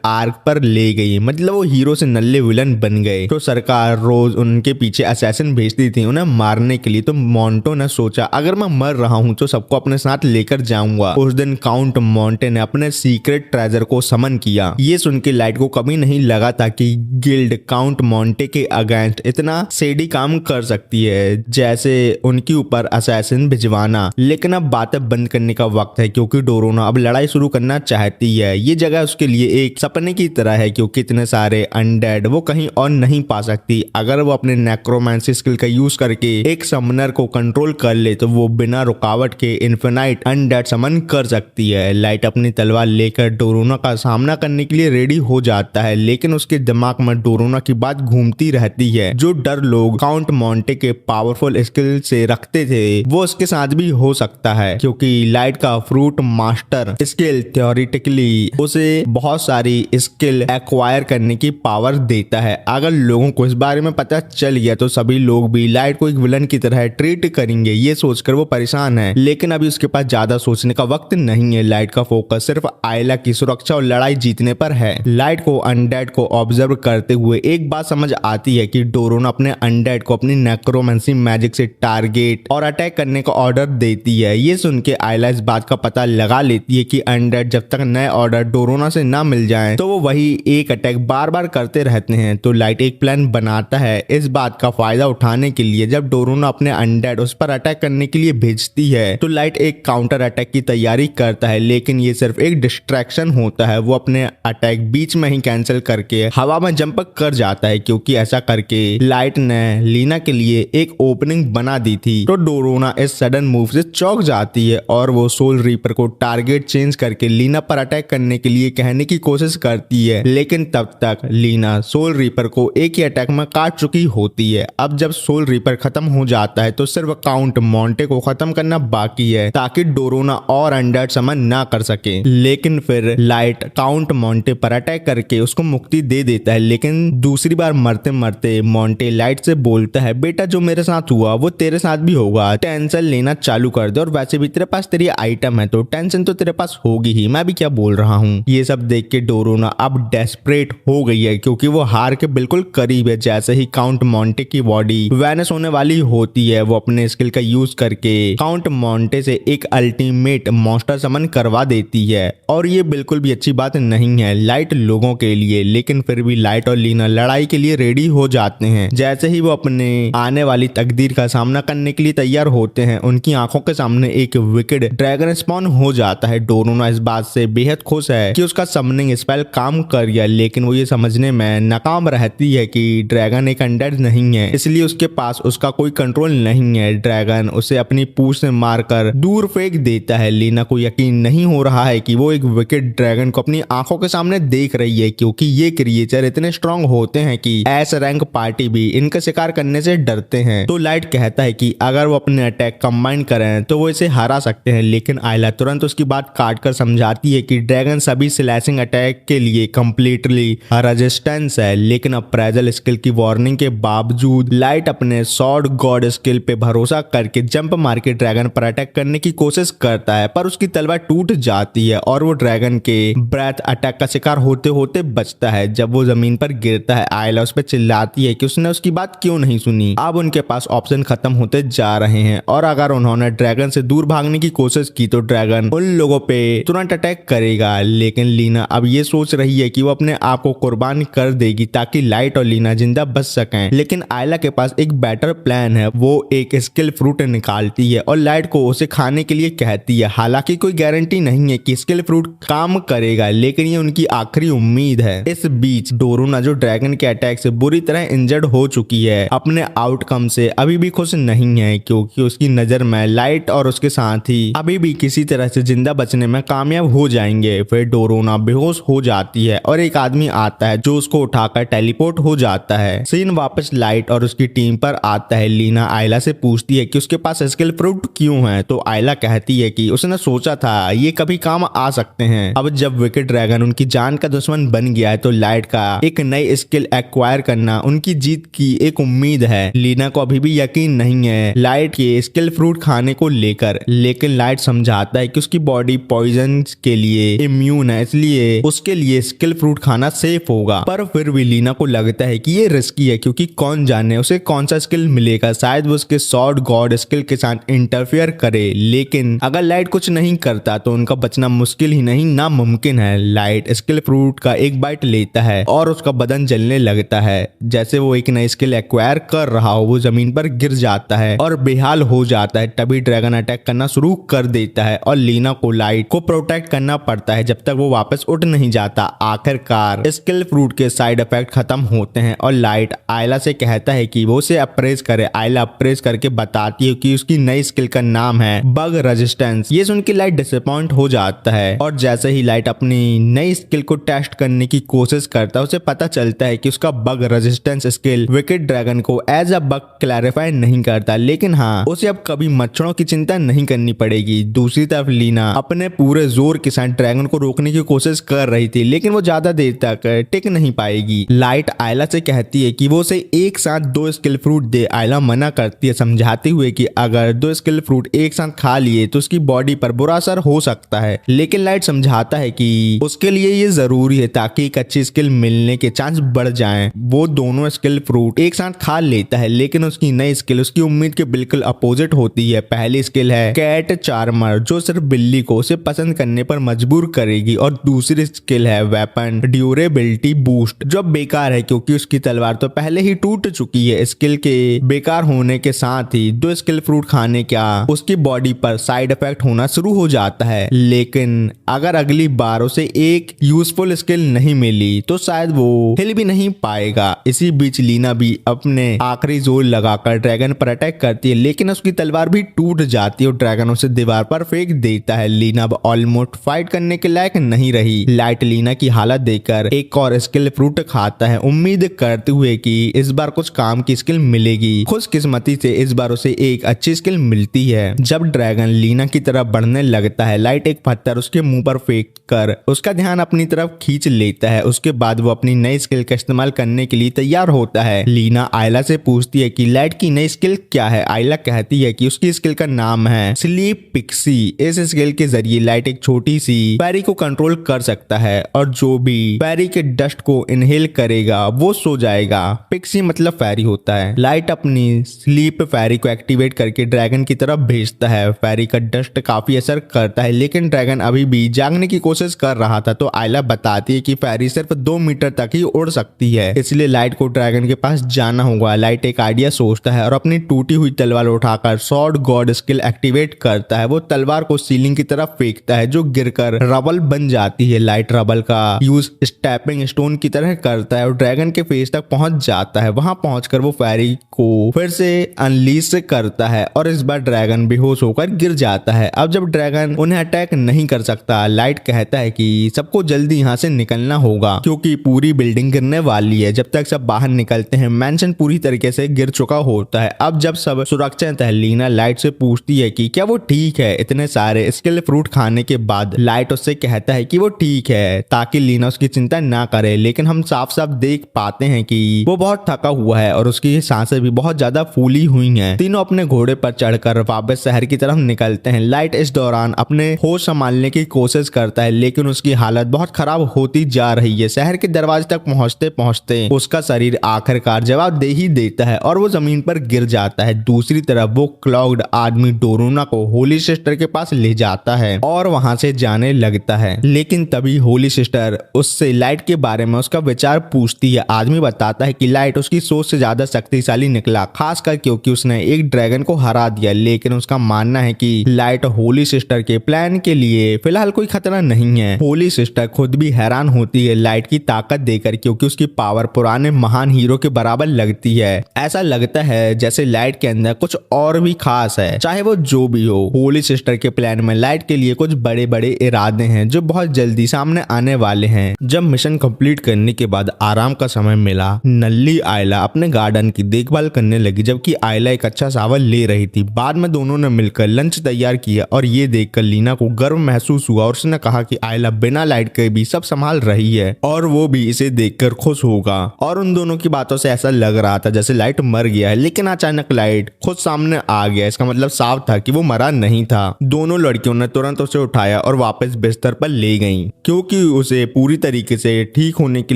आर्क पर ले गई, मतलब वो हीरो से नल्ले विलन बन गए। तो सरकार रोज उनके पीछे असैसिन भेजती थी उन्हें मारने के लिए। तो मोंटो ने सोचा अगर मैं मर रहा हूं तो सबको अपने साथ लेकर जाऊंगा। उस दिन काउंट मोंटे ने अपने सीक्रेट ट्रेजर को समन किया। ये सुन के लाइट को कभी नहीं लगा था कि गिल्ड काउंट मोंटे के अगेंस्ट इतना सेडी काम कर सकती है, जैसे उनके ऊपर असैसिन भिजवाना। लेकिन अब बातें बंद करने का वक्त है, क्योंकि डोरोना अब लड़ाई शुरू करना चाहती है। ये जगह उसके लिए एक सपने की तरह है, क्योंकि इतने सारे अनडेड वो कहीं और नहीं पा सकती। अगर वो अपने नेक्रोमेंसी स्किल का यूज करके एक समनर को कंट्रोल कर ले तो वो बिना रुकावट के इन्फिनाइट अनडेड समन कर सकती है। लाइट अपनी तलवार लेकर डोरोना का सामना करने के लिए रेडी हो जाता है, लेकिन उसके दिमाग में डोरोना की बात घूमती रहती है। जो डर लोग काउंट मोंटे के पावरफुल स्किल से रखते थे वो उसके साथ भी हो सकता है, क्योंकि लाइट का फ्रूट मास्टर स्किल थ्योरेटिकली उसे बहुत सारी स्किल एक्वायर करने की पावर देता है। अगर लोगों को इस बारे में पता चल गया तो सभी लोग भी लाइट को एक विलन की तरह ट्रीट करेंगे। ये सोचकर वो परेशान है, लेकिन अभी उसके पास ज्यादा सोचने का वक्त नहीं है। लाइट का फोकस सिर्फ आयला की सुरक्षा और लड़ाई जीतने पर है। लाइट को अनडेड को ऑब्जर्व करते हुए एक बात समझ आती है कि डोरोना अपने अनडेड को अपनी नेक्रोमेंसी मैजिक से टारगेट और अटैक करने का ऑर्डर देती है। ये सुन के आयला इस बात का पता लगा लेती है कि अनडेड जब तक नए ऑर्डर डोरोना से ना मिल जाएं तो वो वही एक अटैक बार बार करते रहते हैं। तो लाइट एक प्लान बनाता है इस बात का फायदा उठाने के लिए। जब डोरोना अपने अनडेड उस पर अटैक करने के लिए भेजती है तो लाइट एक काउंटर अटैक की तैयारी करता है, लेकिन ये सिर्फ एक डिस्ट्रैक्शन होता है। वो अपने अटैक बीच में ही कैंसिल करके हवा में जंप कर जाता है, क्योंकि ऐसा करके लाइट ने लीना के लिए एक ओपनिंग बना दी थी। तो डोरोना इस सडन मूव से चौंक जाती है और वो सोल रीपर को टारगेट चेंज करके लीना पर अटैक करने के लिए कहने की कोशिश करती है, लेकिन तब तक लीना सोल रीपर को एक ही अटैक में काट चुकी होती है। अब जब सोल रीपर खत्म हो जाता है तो सिर्फ काउंट मोंटे को खत्म करना बाकी है ताकि डोरोना और अनडेड समन ना कर सके। लेकिन फिर लाइट काउंट मोंटे पर अटैक करके उसको मुक्ति दे देता है, लेकिन दूसरी बार मरते मरते मोंटे लाइट से बोलता है, बेटा जो मेरे साथ हुआ वो तेरे साथ भी होगा, टेंशन लेना चालू कर दे, और वैसे भी तेरे पास तेरी आइटम है तो टेंशन तो तेरे पास होगी ही, मैं भी क्या बोल रहा हूँ। ये सब देख के डोरोना अब डेस्परेट हो गई है, क्योंकि वो हार के बिल्कुल करीब है। जैसे ही काउंट मोंटे की बॉडी वैनिश होने वाली होती है वो अपने स्किल का यूज करके काउंट मोंटे से एक अल्टीमेट मॉन्स्टर समन करवा देती है। और ये बिल्कुल भी अच्छी बात नहीं है लाइट लोगों के लिए, लेकिन फिर भी लाइट और लीना लड़ाई के लिए रेडी हो जाते हैं। जैसे ही वो अपने आने वाली तकदीर का सामना करने के लिए तैयार होते हैं उनकी आंखों के सामने एक विकेड ड्रैगन स्पॉन हो जाता है। डोरोना इस बात से बेहद खुश है कि उसका समनिंग स्पेल काम कर गया, लेकिन वो ये समझने में नाकाम रहती है कि ड्रैगन एक अनडेड नहीं है, इसलिए उसके पास उसका कोई कंट्रोल नहीं है। ड्रैगन उसे अपनी पूंछ से मारकर दूर फेंक देता है। लीना को यकीन नहीं हो रहा है कि वो एक विकेड ड्रैगन को अपनी आंखों के सामने देख रही है, क्योंकि ये क्रिएचर इतने स्ट्रांग होते हैं कि एस रैंक पार्टी भी इनका शिकार करने से डरते हैं। तो लाइट कहता है कि अगर वो अपने अटैक कंबाइन करें तो वो इसे हरा सकते हैं, लेकिन आयला तुरंत उसकी बात काट कर समझाती है कि ड्रैगन सभी स्लैशिंग अटैक के लिए कंप्लीटली रेजिस्टेंस है। लेकिन अप्रेजल स्किल की वार्निंग के बावजूद लाइट अपने सॉर्ड गॉड स्किल पे भरोसा करके जंप मार के ड्रैगन पर अटैक करने की कोशिश करता है, पर उसकी तलवार टूट जाती है और वो ड्रैगन के ब्रेथ अटैक का शिकार होते होते बचता है। जब वो जमीन पर गिरता है आयला उस पर चिल्लाती है कि उसने उसकी बात क्यों नहीं सुनी। अब उनके पास ऑप्शन खत्म होते जा रहे हैं और अगर उन्होंने ड्रैगन से दूर भागने की कोशिश की तो ड्रैगन उन लोगों पे तुरंत अटैक करेगा। लेकिन लीना अब ये सोच रही है कि वो अपने आप को कुर्बान कर देगी ताकि लाइट और लीना जिंदा बच सकें। लेकिन आयला के पास एक बेटर प्लान है। वो एक स्किल फ्रूट निकालती है और लाइट को उसे खाने के लिए कहती है। हालांकि कोई गारंटी नहीं है कि स्किल फ्रूट काम करेगा, लेकिन ये उनकी आखिरी उम्मीद है। इस बीच डोरोना जो ड्रैगन के अटैक से बुरी तरह इंजर्ड हो चुकी है अपने आउटकम से अभी भी खुश नहीं है, क्योंकि उसकी नजर में लाइट और उसके साथ ही अभी भी किसी तरह से जिंदा बचने में कामयाब हो जाएंगे। फिर डोरोना बेहोश हो जाती है और एक आदमी आता है जो उसको उठाकर टेलीपोर्ट हो जाता है। सीन वापस लाइट और उसकी टीम पर आता है। लीना आयला से पूछती है कि उसके पास स्किल फ्रूट क्यों है, तो आयला कहती है कि उसने सोचा था ये कभी काम आ सकते हैं। अब जब विकेड ड्रैगन उनकी जान का दुश्मन बन गया है तो लाइट का एक नई स्किल एक्वायर करना उनकी जीत की एक उम्मीद है। लीना को अभी भी यकीन नहीं है लाइट के स्किल फ्रूट खाने को लेकर, लेकिन लाइट समझाता है कि उसकी बॉडी पॉइजन के लिए इम्यून है, इसलिए उसके लिए स्किल फ्रूट खाना सेफ होगा। पर फिर भी लीना को लगता है कि ये रिस्की है, क्योंकि कौन जाने उसे कौन सा स्किल मिलेगा, शायद वो उसके सॉर्ड गॉड स्किल के साथ इंटरफेयर करे। लेकिन अगर लाइट कुछ नहीं करता तो उनका बचना मुश्किल ही नहीं नामुमकिन है। लाइट स्किल फ्रूट का एक बाइट लेता है और उसका बदन जलने लगता है। जैसे वो एक नई स्किल एक्वायर कर रहा हो वो जमीन पर गिर जाता है और बेहाल हो जाता है। तभी ड्रैगन अटैक करना शुरू कर देता है और लीना को लाइट को प्रोटेक्ट करना पड़ता है जब तक वो वापस उठ नहीं जाता। आखिरकार स्किल फ्रूट के साइड इफेक्ट खत्म होते हैं और लाइट आयला से कहता है कि वो उसे अप्रेस करे। आयला अप्रेस करके बताती है कि उसकी नई स्किल का नाम है बग रेजिस्टेंस। ये सुन के लाइट डिसअपॉइंट हो जाता है और जैसे ही लाइट अपनी नई स्किल को टेस्ट करने की कोशिश करता है उसे पता चलता है कि उसका bug resistance skill wicked dragon को एज अ बग क्लैरिफाई नहीं करता, लेकिन हाँ उसे अब कभी मच्छरों की चिंता नहीं करनी पड़ेगी। दूसरी तरफ लीना अपने पूरे जोर के साथ ड्रैगन को रोकने की कोशिश कर रही थी, लेकिन वो ज्यादा देर तक टिक नहीं पाएगी। लाइट आयला से कहती है कि वो उसे एक साथ 2 स्किल फ्रूट दे। आयला मना करती है समझाते हुए कि अगर 2 स्किल फ्रूट एक साथ खा लिए तो उसकी बॉडी पर बुरा असर हो सकता है, लेकिन लाइट समझाता है कि उसके लिए ये जरूरी है ताकि एक अच्छी स्किल मिलने के चांस बढ़ जाएं। वो दोनों स्किल फ्रूट एक साथ खा लेता है, लेकिन उसकी नई स्किल उसकी उम्मीद के बिल्कुल अपोजिट होती है। पहली स्किल है कैट चार्मर, जो सिर्फ बिल्ली को उसे पसंद करने पर मजबूर करेगी, और दूसरी स्किल है वेपन ड्यूरेबिलिटी बूस्ट, जो बेकार है क्योंकि उसकी तलवार तो पहले ही टूट चुकी है। स्किल के बेकार होने के साथ ही दो स्किल फ्रूट खाने का उसकी बॉडी पर साइड इफेक्ट होना शुरू हो जाता है, लेकिन अगर अगली बार उसे एक यूजफुल स्किल नहीं मिली तो शायद वो हिल भी नहीं पाएगा। इसी बीच लीना भी अपने आखिरी जोर लगाकर ड्रैगन पर अटैक करती है, लेकिन उसकी तलवार भी टूट जाती है और ड्रैगन उसे दीवार पर फेंक देता है। लीना अब ऑलमोस्ट फाइट करने के लायक नहीं रही। लाइट लीना की हालत देखकर एक और स्किल फ्रूट खाता है, उम्मीद करते हुए कि इस बार कुछ काम की स्किल मिलेगी। खुशकिस्मती से इस बार उसे एक अच्छी स्किल मिलती है। जब ड्रैगन लीना की तरफ बढ़ने लगता है, लाइट एक पत्थर उसके मुंह पर फेंक कर उसका ध्यान अपनी तरफ खींच लेता है। उसके बाद वो अपनी नई स्किल का इस्तेमाल करने के लिए तैयार होता है। लीना आयला से पूछती है कि लाइट की नई स्किल क्या है। आयला कहती है कि उसकी स्किल का नाम है स्लीप पिक्सी। इस स्किल के जरिए लाइट एक छोटी सी पैरी को कंट्रोल कर सकता है, और जो भी पैरी के डस्ट को इनहेल करेगा वो सो जाएगा। पिक्सी मतलब फेरी होता है। लाइट अपनी स्लीप फेरी को एक्टिवेट करके ड्रैगन की तरफ भेजता है। फेरी का डस्ट काफी असर करता है, लेकिन ड्रैगन अभी भी जागने की कोशिश कर रहा था, तो आयला बताती है कि फेरी सिर्फ 2 मीटर तक ही उड़ सकती है, इसलिए लाइट को ड्रैगन के पास जाना होगा। लाइट एक आइडिया सोचता है और अपनी टूटी हुई तलवार उठाकर सॉर्ड गॉड स्किल एक्टिवेट करता है। वो तलवार को सीलिंग की तरफ फेंकता है, जो गिरकर रबल बन जाती है। लाइट रबल का यूज स्टेपिंग स्टोन की तरह करता है और ड्रैगन के फेस तक पहुंच जाता है। वहां पहुंचकर वो फेरी को फिर से अनलीश करता है और इस बार ड्रैगन बेहोश होकर गिर जाता है। अब जब ड्रैगन उन्हें अटैक नहीं कर सकता, लाइट कहता है कि सबको जल्दी यहाँ से निकलना होगा क्योंकि पूरी बिल्डिंग गिरने वाली है। जब तक सब बाहर निकलते हैं, मैंशन पूरी तरीके से गिर चुका होता है। अब जब सब सुरक्षित है, लीना लाइट से पूछती है कि क्या वो ठीक है। इतने सारे स्किल फ्रूट खाने के बाद लाइट उससे कहता है कि वो ठीक है, ताकि लीना उसकी चिंता ना करे, लेकिन हम साफ साफ देख पाते हैं कि वो बहुत थका हुआ है और उसकी सांसें भी बहुत ज्यादा फूली हुई हैं। तीनों अपने घोड़े पर चढ़कर वापस शहर की तरफ निकलते हैं। लाइट इस दौरान अपने होश संभालने की कोशिश करता है, लेकिन उसकी हालत बहुत खराब होती जा रही है। शहर के दरवाजे तक पहुंचते पहुंचते उसका शरीर आखिरकार जवाब दे ही देता है और वो जमीन पर गिर जाता है। दूसरी तरफ वो क्लाउड आदमी डोरोना को होली सिस्टर के पास ले जाता है और वहां से जाने लगता है, लेकिन तभी होली सिस्टर उससे लाइट के बारे में उसका विचार पूछती है। आदमी बताता है कि लाइट उसकी सोच से ज्यादा शक्तिशाली निकला, खासकर क्योंकि उसने एक ड्रैगन को हरा दिया, लेकिन उसका मानना है कि लाइट होली सिस्टर के प्लान के लिए फिलहाल कोई खतरा नहीं है। होली सिस्टर खुद भी हैरान होती है लाइट की ताकत देखकर, क्योंकि उसकी पावर पुराने महान हीरो के बराबर लगती है। ऐसा लगता है जैसे लाइट के अंदर कुछ और भी खास है, चाहे वो जो भी हो। होली सिस्टर के प्लान में लाइट के लिए कुछ बड़े बड़े इरादे हैं जो बहुत जल्दी सामने आने वाले हैं। जब मिशन कंप्लीट करने के बाद आराम का समय मिला, नल्ली आयला अपने गार्डन की देखभाल करने लगी, जबकि आयला एक अच्छा शावर ले रही थी। बाद में दोनों ने मिलकर लंच तैयार किया और ये देखकर लीना को गर्व महसूस हुआ और उसने कहा कि आयला बिना लाइट के भी सब संभाल रही है और वो भी इसे देखकर खुश होगा। और उन दोनों की बातों से ऐसा लग रहा था जैसे लाइट मर गया है, लेकिन अचानक लाइट खुद सामने आ गया। इसका मतलब साफ था कि वो मरा नहीं था। दोनों लड़कियों ने तुरंत उसे उठाया और वापस बिस्तर पर ले गईं, क्योंकि उसे पूरी तरीके से ठीक होने के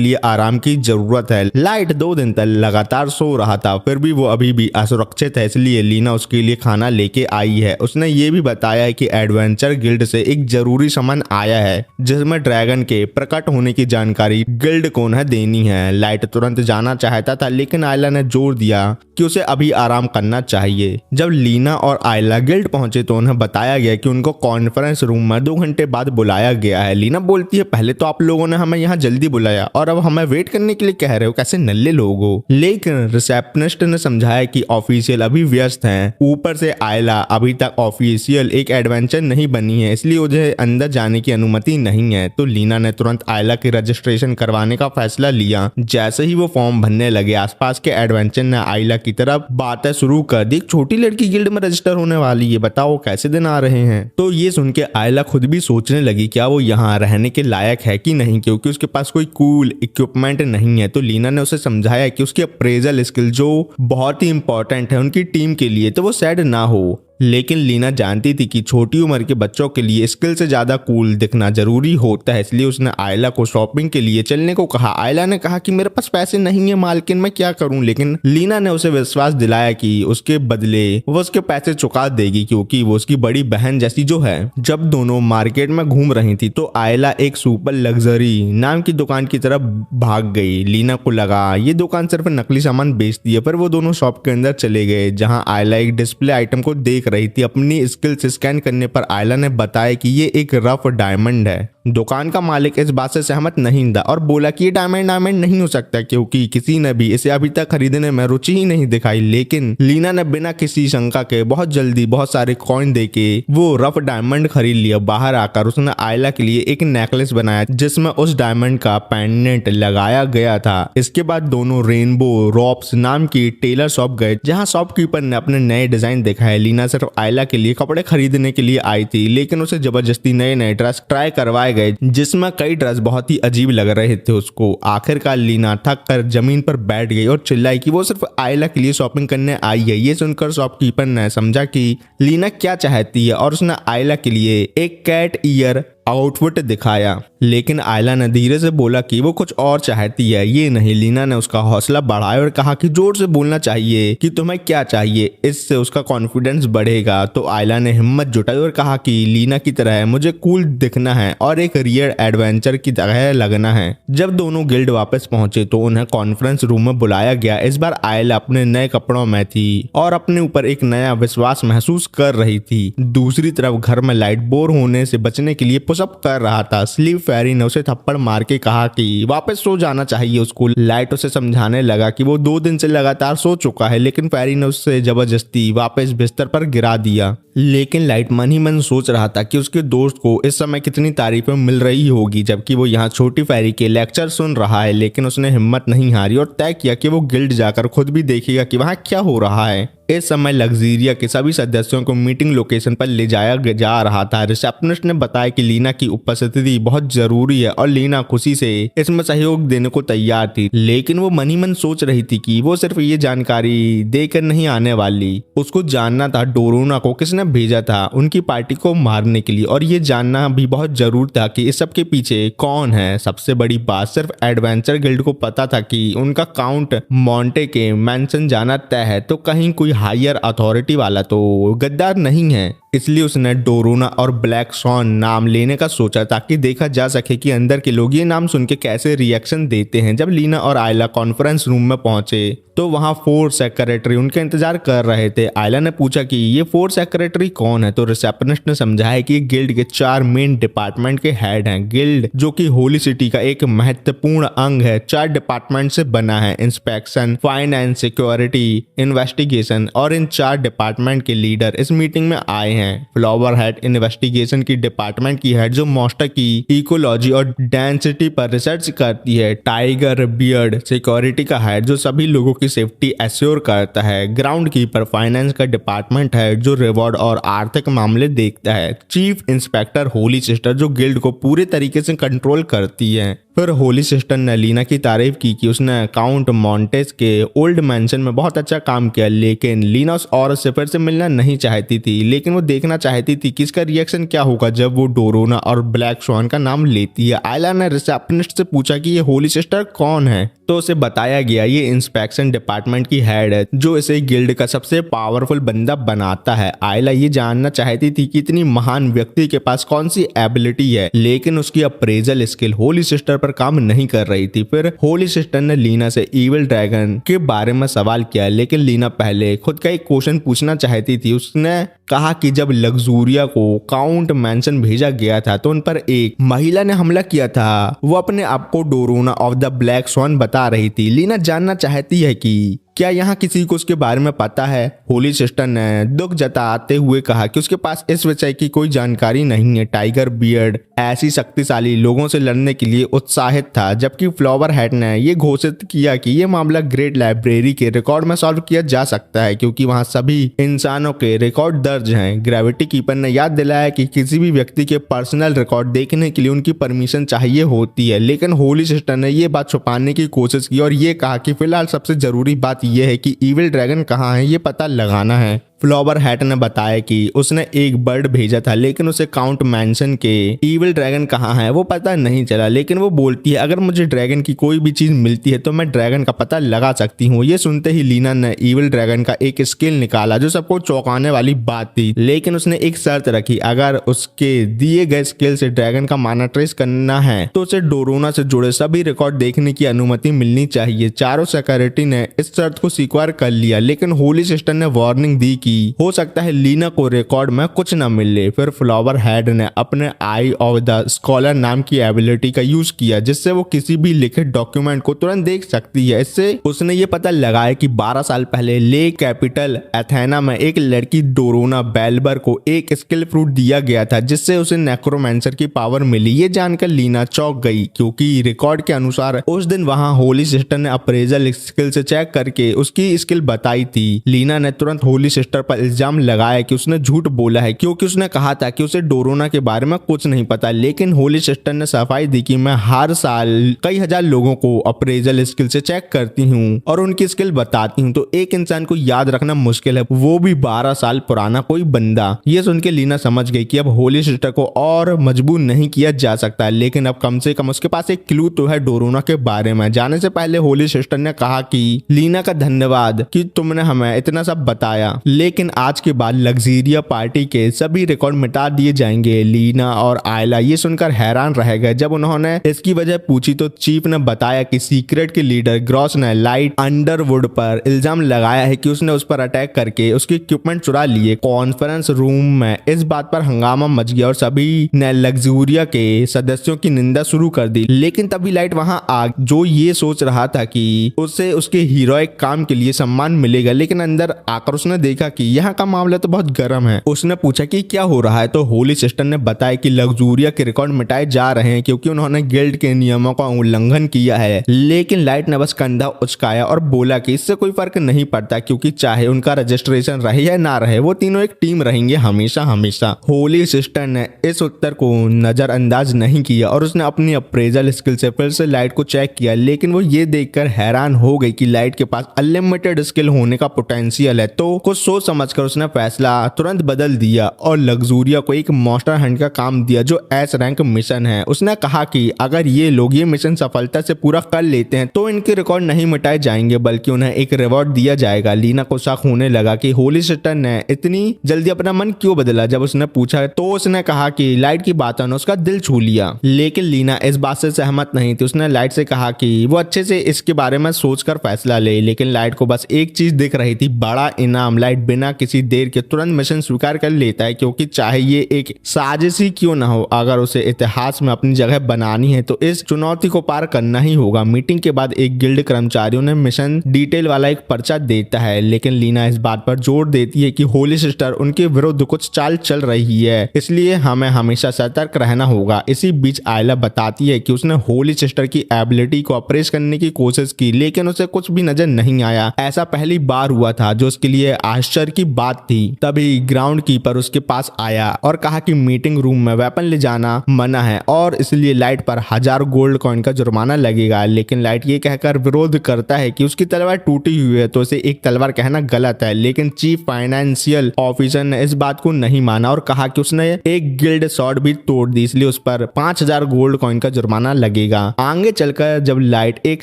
लिए आराम की जरूरत है। लाइट 2 दिन तक लगातार सो रहा था, फिर भी वो अभी भी असुरक्षित है, इसलिए लीना उसके लिए खाना लेके आई है। उसने ये भी बताया है कि एडवेंचर गिल्ड से एक जरूरी सामान आया है जिसमें ड्रैगन के प्रकट होने की जानकारी गिल्ड को उन्हें देनी है। लाइट तुरंत जाना चाहता था, लेकिन आयला ने जोर दिया कि उसे अभी आराम करना चाहिए। जब लीना और आयला गिल्ड पहुंचे तो उन्हें बताया गया कि उनको कॉन्फ्रेंस रूम में 2 घंटे बाद बुलाया गया है। लीना बोलती है, पहले तो आप लोगों ने हमें यहाँ जल्दी बुलाया और अब हमें वेट करने के लिए कह रहे हो, कैसे नल्ले लोग हो। लेकिन रिसेप्शनिस्ट ने समझाया कि ऑफिशियल अभी व्यस्त हैं। ऊपर से आयला अभी तक ऑफिशियल एक एडवेंचर नहीं बनी है, इसलिए उसे अंदर जाने की अनुमति नहीं है। तो लीना ने तुरंत आयला की रजिस्ट्रेशन करवाने का फैसला लिया। जैसे ही वो फॉर्म भरने लगे, आसपास के एडवेंचर ने आयला की तरफ बातें शुरू कर दी। छोटी लड़की गिल्ड में रजिस्टर होने वाली है, बताओ कैसे दिन आ रहे हैं। तो ये सुन के आयला खुद भी सोचने लगी क्या वो यहाँ रहने के लायक है कि नहीं, क्योंकि उसके पास कोई कूल इक्विपमेंट नहीं है। तो लीना ने उसे समझाया कि उसकी अप्रेजल स्किल जो बहुत ही इंपॉर्टेंट है उनकी टीम के लिए, तो वो सैड ना हो। लेकिन लीना जानती थी कि छोटी उम्र के बच्चों के लिए स्किल से ज्यादा कूल दिखना जरूरी होता है, इसलिए उसने आयला को शॉपिंग के लिए चलने को कहा। आयला ने कहा कि मेरे पास पैसे नहीं है मालकिन, मैं क्या करूं, लेकिन लीना ने उसे विश्वास दिलाया कि उसके बदले वो उसके पैसे चुका देगी क्योंकि वो उसकी बड़ी बहन जैसी जो है। जब दोनों मार्केट में घूम रही थी तो आयला एक सुपर लग्जरी नाम की दुकान की तरफ भाग गई। लीना को लगा ये दुकान सिर्फ नकली सामान बेचती है, पर वो दोनों शॉप के अंदर चले गए जहां आयला एक डिस्प्ले आइटम को देख रही थी। अपनी स्किल से स्कैन करने पर आयला ने बताया कि ये एक रफ डायमंड है। दुकान का मालिक इस बात से सहमत नहीं था और बोला कि ये डायमंड नहीं हो सकता क्योंकि किसी ने भी इसे अभी तक खरीदने में रुचि ही नहीं दिखाई। लेकिन लीना ने बिना किसी शंका के बहुत जल्दी बहुत सारे कॉइन देके वो रफ डायमंड खरीद लिया। बाहर आकर उसने आयला के लिए एक नेकलेस बनाया जिसमें उस डायमंड का पेंडेंट लगाया गया था। इसके बाद दोनों रेनबो रॉप्स नाम की टेलर शॉप गए जहां शॉपकीपर ने अपने नए डिजाइन दिखाए। लीना सिर्फ आयला के लिए कपड़े खरीदने के लिए आई थी, लेकिन उसे जबरदस्ती नए ड्रेस ट्राई करवाए गए जिसमें कई ड्रेस बहुत ही अजीब लग रहे थे उसको। आखिरकार लीना थक कर जमीन पर बैठ गई और चिल्लाई कि वो सिर्फ आयला के लिए शॉपिंग करने आई है। ये सुनकर शॉपकीपर ने समझा कि लीना क्या चाहती है और उसने आयला के लिए एक कैट ईयर आउटफिट दिखाया, लेकिन आयला ने धीरे से बोला कि वो कुछ और चाहती है, ये नहीं। लीना ने उसका हौसला बढ़ाया और कहा कि जोर से बोलना चाहिए कि तुम्हें क्या चाहिए, इससे उसका कॉन्फिडेंस बढ़ेगा। तो आयला ने हिम्मत जुटाई और कहा कि लीना की तरह मुझे कूल दिखना है और एक रियल एडवेंचर की तरह लगना है। जब दोनों गिल्ड वापस पहुंचे तो उन्हें कॉन्फ्रेंस रूम में बुलाया गया। इस बार आयला अपने नए कपड़ों में थी और अपने ऊपर एक नया विश्वास महसूस कर रही थी। दूसरी तरफ घर में लाइट बोर होने से बचने के लिए सब कर रहा था। स्लीप फेरी ने उसे थप्पड़ मार के कहा कि वापस सो जाना चाहिए उसको। लाइट उसे समझाने लगा कि वो 2 दिन से लगातार सो चुका है, लेकिन फेरी ने उससे जबरदस्ती वापस बिस्तर पर गिरा दिया। लेकिन लाइट मन ही मन सोच रहा था कि उसके दोस्त को इस समय कितनी तारीफें मिल रही होगी जबकि वो यहाँ छोटी फेरी के लेक्चर सुन रहा है। लेकिन उसने हिम्मत नहीं हारी और तय किया कि वो गिल्ड जाकर खुद भी देखेगा कि वहाँ क्या हो रहा है। इस समय लग्जीरिया के सभी सदस्यों को मीटिंग लोकेशन पर ले जाया जा रहा था। रिसेप्शनिस्ट ने बताया कि लीना की उपस्थिति बहुत जरूरी है और लीना खुशी से इसमें सहयोग देने को तैयार थी, लेकिन वो मन ही मन सोच रही थी कि वो सिर्फ ये जानकारी देकर नहीं आने वाली। उसको जानना था डोरोना को किसने भेजा था उनकी पार्टी को मारने के लिए, और ये जानना भी बहुत जरूर था कि इस सब के पीछे कौन है। सबसे बड़ी बात सिर्फ एडवेंचर गिल्ड को पता था कि उनका काउंट मॉन्टे के मैंशन जाना तय है, तो कहीं कोई हायर अथॉरिटी वाला तो गद्दार नहीं है। इसलिए उसने डोरोना और ब्लैक सॉन नाम लेने का सोचा ताकि देखा जा सके कि अंदर के लोग ये नाम सुन के कैसे रिएक्शन देते हैं। जब लीना और आयला कॉन्फ्रेंस रूम में पहुंचे तो वहां 4 सेक्रेटरी उनके इंतजार कर रहे थे। आयला ने पूछा कि ये 4 सेक्रेटरी कौन है, तो रिसेप्शनिस्ट ने समझाया कि गिल्ड के 4 मेन डिपार्टमेंट के हेड हैं। गिल्ड जो कि होली सिटी का एक महत्वपूर्ण अंग है 4 डिपार्टमेंट से बना है, इंस्पेक्शन, फाइनेंस, सिक्योरिटी, इन्वेस्टिगेशन, और इन 4 डिपार्टमेंट के लीडर इस मीटिंग में आए हैं। फ्लावर हेड इन्वेस्टिगेशन की डिपार्टमेंट की हेड जो मॉन्स्टर की इकोलॉजी और डेंसिटी पर रिसर्च करती है। टाइगर बियर्ड सिक्योरिटी का हेड जो सभी लोगों की सेफ्टी एश्योर करता है। ग्राउंड कीपर फाइनेंस का डिपार्टमेंट है जो रिवॉर्ड और आर्थिक मामले देखता है। चीफ इंस्पेक्टर होली सिस्टर जो गिल्ड को पूरे तरीके से कंट्रोल करती है। फिर होली सिस्टर ने लीना की तारीफ की कि उसने काउंट मॉन्टेस के ओल्ड मैंशन में बहुत अच्छा काम किया, लेकिन लीना उस औरत से फिर से मिलना नहीं चाहती थी, लेकिन वो देखना चाहती थी कि इसका रिएक्शन क्या होगा जब वो डोरोना और ब्लैक स्वॉन का नाम लेती है। आयला ने रिसेप्शनिस्ट से पूछा कि ये होली सिस्टर कौन है, तो उसे बताया गया ये इंस्पेक्शन डिपार्टमेंट की हेड है जो इसे गिल्ड का सबसे पावरफुल बंदा बनाता है। आयला ये जानना चाहती थी कि इतनी महान व्यक्ति के पास कौन सी एबिलिटी है, लेकिन उसकी अप्रेजल स्किल होली सिस्टर पर काम नहीं कर रही थी। फिर होली सिस्टर ने लीना से इविल ड्रैगन के बारे में सवाल किया, लेकिन लीना पहले खुद का एक क्वेश्चन पूछना चाहती थी। उसने कहा कि जब लग्जूरिया को काउंट मैंशन भेजा गया था तो उन पर एक महिला ने हमला किया था। वो अपने आप को डोरोना ऑफ द ब्लैक स्वॉन बता रही थी। लीना जानना चाहती है कि क्या यहाँ किसी को उसके बारे में पता है। होली सिस्टर ने दुख जताते हुए कहा कि उसके पास इस विषय की कोई जानकारी नहीं है। टाइगर बियर्ड ऐसी शक्तिशाली लोगों से लड़ने के लिए उत्साहित था, जबकि फ्लावर हेड ने यह घोषित किया कि यह मामला ग्रेट लाइब्रेरी के रिकॉर्ड में सॉल्व किया जा सकता है क्योंकि वहां सभी इंसानों के रिकॉर्ड दर्ज हैं। ग्रेविटी कीपर ने याद दिलाया कि किसी भी व्यक्ति के पर्सनल रिकॉर्ड देखने के लिए उनकी परमिशन चाहिए होती है, लेकिन होली सिस्टर ने यह बात छुपाने की कोशिश की और ये कहा कि फिलहाल सबसे जरूरी बात यह है कि इविल ड्रैगन कहाँ है ये पता लगाना है। फ्लावर हैट ने बताया कि उसने एक बर्ड भेजा था लेकिन उसे काउंट मैंशन के ईविल ड्रैगन कहाँ है वो पता नहीं चला, लेकिन वो बोलती है अगर मुझे ड्रैगन की कोई भी चीज मिलती है तो मैं ड्रैगन का पता लगा सकती हूँ। ये सुनते ही लीना ने ईविल ड्रैगन का एक स्किल निकाला जो सबको चौंकाने वाली बात थी, लेकिन उसने एक शर्त रखी, अगर उसके दिए गए स्किल से ड्रैगन का माना ट्रेस करना है तो उसे डोरोना से जुड़े सभी रिकॉर्ड देखने की अनुमति मिलनी चाहिए। चारों सिक्योरिटी ने इस शर्त को स्वीकार कर लिया, लेकिन होली सिस्टर ने वार्निंग दी कि हो सकता है लीना को रिकॉर्ड में कुछ न मिले। फिर फ्लावर हेड ने अपने आई ऑफ द स्कॉलर नाम की एबिलिटी का यूज किया जिससे वो किसी भी लिखित डॉक्यूमेंट को तुरंत देख सकती है। इससे उसने ये पता लगाया कि 12 साल पहले लेक कैपिटल एथेना में एक लड़की डोरोना बेलबर को एक स्किल फ्रूट दिया गया था जिससे उसे नेक्रोमेंसर की पावर मिली। ये जानकर लीना चौंक गई क्योंकि रिकॉर्ड के अनुसार उस दिन वहां होली सिस्टर ने अप्रेजल स्किल से चेक करके उसकी स्किल बताई थी। लीना ने तुरंत होली सिस्टर पर इल्जाम लगाया कि उसने झूठ बोला है क्योंकि उसने कहा था कि उसे डोरोना के बारे में कुछ नहीं पता, लेकिन होली सिस्टर ने सफाई दी कि मैं हर साल कई हजार लोगों को अप्रेजल स्किल से चेक करती हूँ और उनकी स्किल बताती हूँ, तो एक इंसान को याद रखना मुश्किल है, वो भी 12 साल पुराना कोई बंदा। ये सुन के लीना समझ गई कि अब होली सिस्टर को और मजबूर नहीं किया जा सकता, लेकिन अब कम से कम उसके पास एक क्लू तो है डोरोना के बारे में। जाने से पहले होली सिस्टर ने कहा कि लीना का धन्यवाद कि तुमने हमें इतना सब बताया, लेकिन आज के बाद लग्जीरिया पार्टी के सभी रिकॉर्ड मिटा दिए जाएंगे। लीना और आयला ये सुनकर हैरान रह गए। जब उन्होंने इसकी वजह पूछी तो चीफ ने बताया कि सीक्रेट के लीडर ग्रॉस ने लाइट अंडरवुड पर इल्जाम लगाया है कि उसने उस पर अटैक करके उसके इक्विपमेंट चुरा लिए। कॉन्फ्रेंस रूम में इस बात पर हंगामा मच गया और सभी ने लग्जूरिया के सदस्यों की निंदा शुरू कर दी, लेकिन तभी लाइट वहां आ जो ये सोच रहा था कि उसे उसके हीरोइक काम के लिए सम्मान मिलेगा, लेकिन अंदर आकर उसने देखा कि यहाँ का मामला तो बहुत गर्म है। उसने पूछा कि क्या हो रहा है तो होली सिस्टर ने बताया कि लग्जूरिया के रिकॉर्ड मिटाए जा रहे हैं क्योंकि उन्होंने गिल्ड के नियमों का उल्लंघन किया है, लेकिन लाइट ने बस कंधा उचकाया और बोला कि इससे कोई फर्क नहीं पड़ता क्योंकि चाहे उनका रजिस्ट्रेशन रहे या ना रहे वो तीनों एक टीम रहेंगे हमेशा हमेशा। होली सिस्टर ने इस उत्तर को नजरअंदाज नहीं किया और उसने अपनी अप्रेजल स्किल से फिर से लाइट को चेक किया, लेकिन वो ये देखकर हैरान हो गई कि लाइट के पास अनलिमिटेड स्किल होने का पोटेंशियल है। तो कुछ सोच समझकर उसने फैसला तुरंत बदल दिया और लग्जूरिया को एक मॉन्स्टर हंट का काम दिया जो एस रैंक मिशन है। उसने कहा कि अगर ये लोग ये मिशन सफलता से पूरा कर लेते हैं तो इनके रिकॉर्ड नहीं मिटाए जाएंगे बल्कि उन्हें एक रिवॉर्ड दिया जाएगा। लीना को शक होने लगा कि होली सिस्टर ने इतनी जल्दी अपना मन क्यों बदला। जब उसने पूछा तो उसने कहा कि लाइट की बातों ने उसका दिल छू लिया, लेकिन लीना इस बात से सहमत नहीं थी। उसने लाइट से कहा कि वो अच्छे से इसके बारे में सोचकर फैसला ले, लेकिन लाइट को बस एक चीज दिख रही थी, बड़ा इनाम। लाइट बिना किसी देर के तुरंत मिशन स्वीकार कर लेता है क्योंकि चाहे ये एक साजिश ही क्यों ना हो, अगर उसे इतिहास में अपनी जगह बनानी है तो इस चुनौती को पार करना ही होगा। मीटिंग के बाद एक गिल्ड कर्मचारियों ने मिशन डिटेल वाला एक पर्चा देता है, लेकिन लीना इस बात पर जोर देती है कि होली सिस्टर उनके विरुद्ध कुछ चाल चल रही है, इसलिए हमें हमेशा सतर्क रहना होगा। इसी बीच आयला बताती है कि उसने होली सिस्टर की एबिलिटी को अप्रेस करने की कोशिश की, लेकिन उसे कुछ भी नजर नहीं आया। ऐसा पहली बार हुआ था जो उसके लिए आश्चर्य की बात थी। तभी ग्राउंड कीपर उसके पास आया और कहा कि मीटिंग रूम में वेपन ले जाना मना है और इसलिए लाइट पर 1000 गोल्ड कॉइन का जुर्माना लगेगा, लेकिन लाइट ये कहकर विरोध करता है कि उसकी तलवार टूटी हुई है तो उसे एक तलवार कहना गलत है। लेकिन चीफ फाइनेंशियल ऑफिसर ने इस बात को नहीं माना और कहा कि उसने एक गिल्ड शॉर्ट भी तोड़ दी, इसलिए उस पर 5000 गोल्ड कॉइन का जुर्माना लगेगा। आगे चलकर जब लाइट एक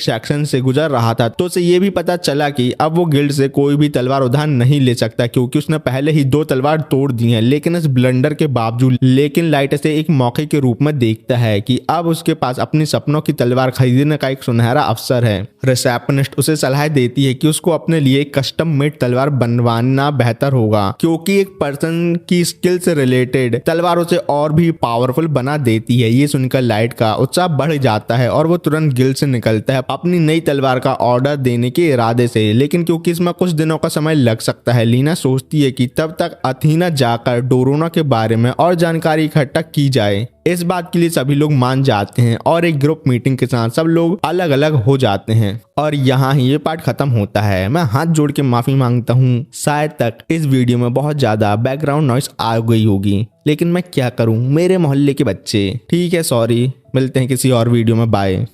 सेक्शन से गुजर रहा था तो उसे ये भी पता चला कि अब वो गिल्ड से कोई भी तलवार उधार नहीं ले सकता क्योंकि उसने पहले ही 2 तलवार तोड़ दी हैं। लेकिन इस ब्लंडर के बावजूद लाइट इसे एक मौके के रूप में देखता है कि अब उसके पास अपनी सपनों की तलवार खरीदने का एक सुनहरा अवसर है। रिसेप्शनिस्ट उसे सलाह देती है कि उसको अपने लिए कस्टम मेड तलवार बनवाना बेहतर होगा क्योंकि एक पर्सन की स्किल से रिलेटेड तलवार उसे और भी पावरफुल बना देती है। ये सुनकर लाइट का उत्साह बढ़ जाता है और वो तुरंत गिल्ड से निकलता है अपनी नई तलवार का ऑर्डर देने के इरादे से, लेकिन क्योंकि इसमें कुछ दिनों का समय लग सकता है, लीना सोचती है कि तब तक अथीना जाकर डोरोना के बारे में और जानकारी इकट्ठा की जाए। इस बात के लिए सभी लोग मान जाते हैं और एक ग्रुप मीटिंग के साथ सब लोग अलग अलग हो जाते हैं और यहाँ ही ये पार्ट खत्म होता है। मैं हाथ जोड़ के माफी मांगता हूँ, शायद तक इस वीडियो में बहुत ज्यादा बैकग्राउंड नॉइस आ गई होगी, लेकिन मैं क्या करूँ, मेरे मोहल्ले के बच्चे। ठीक है, सॉरी, मिलते हैं किसी और वीडियो में, बाय।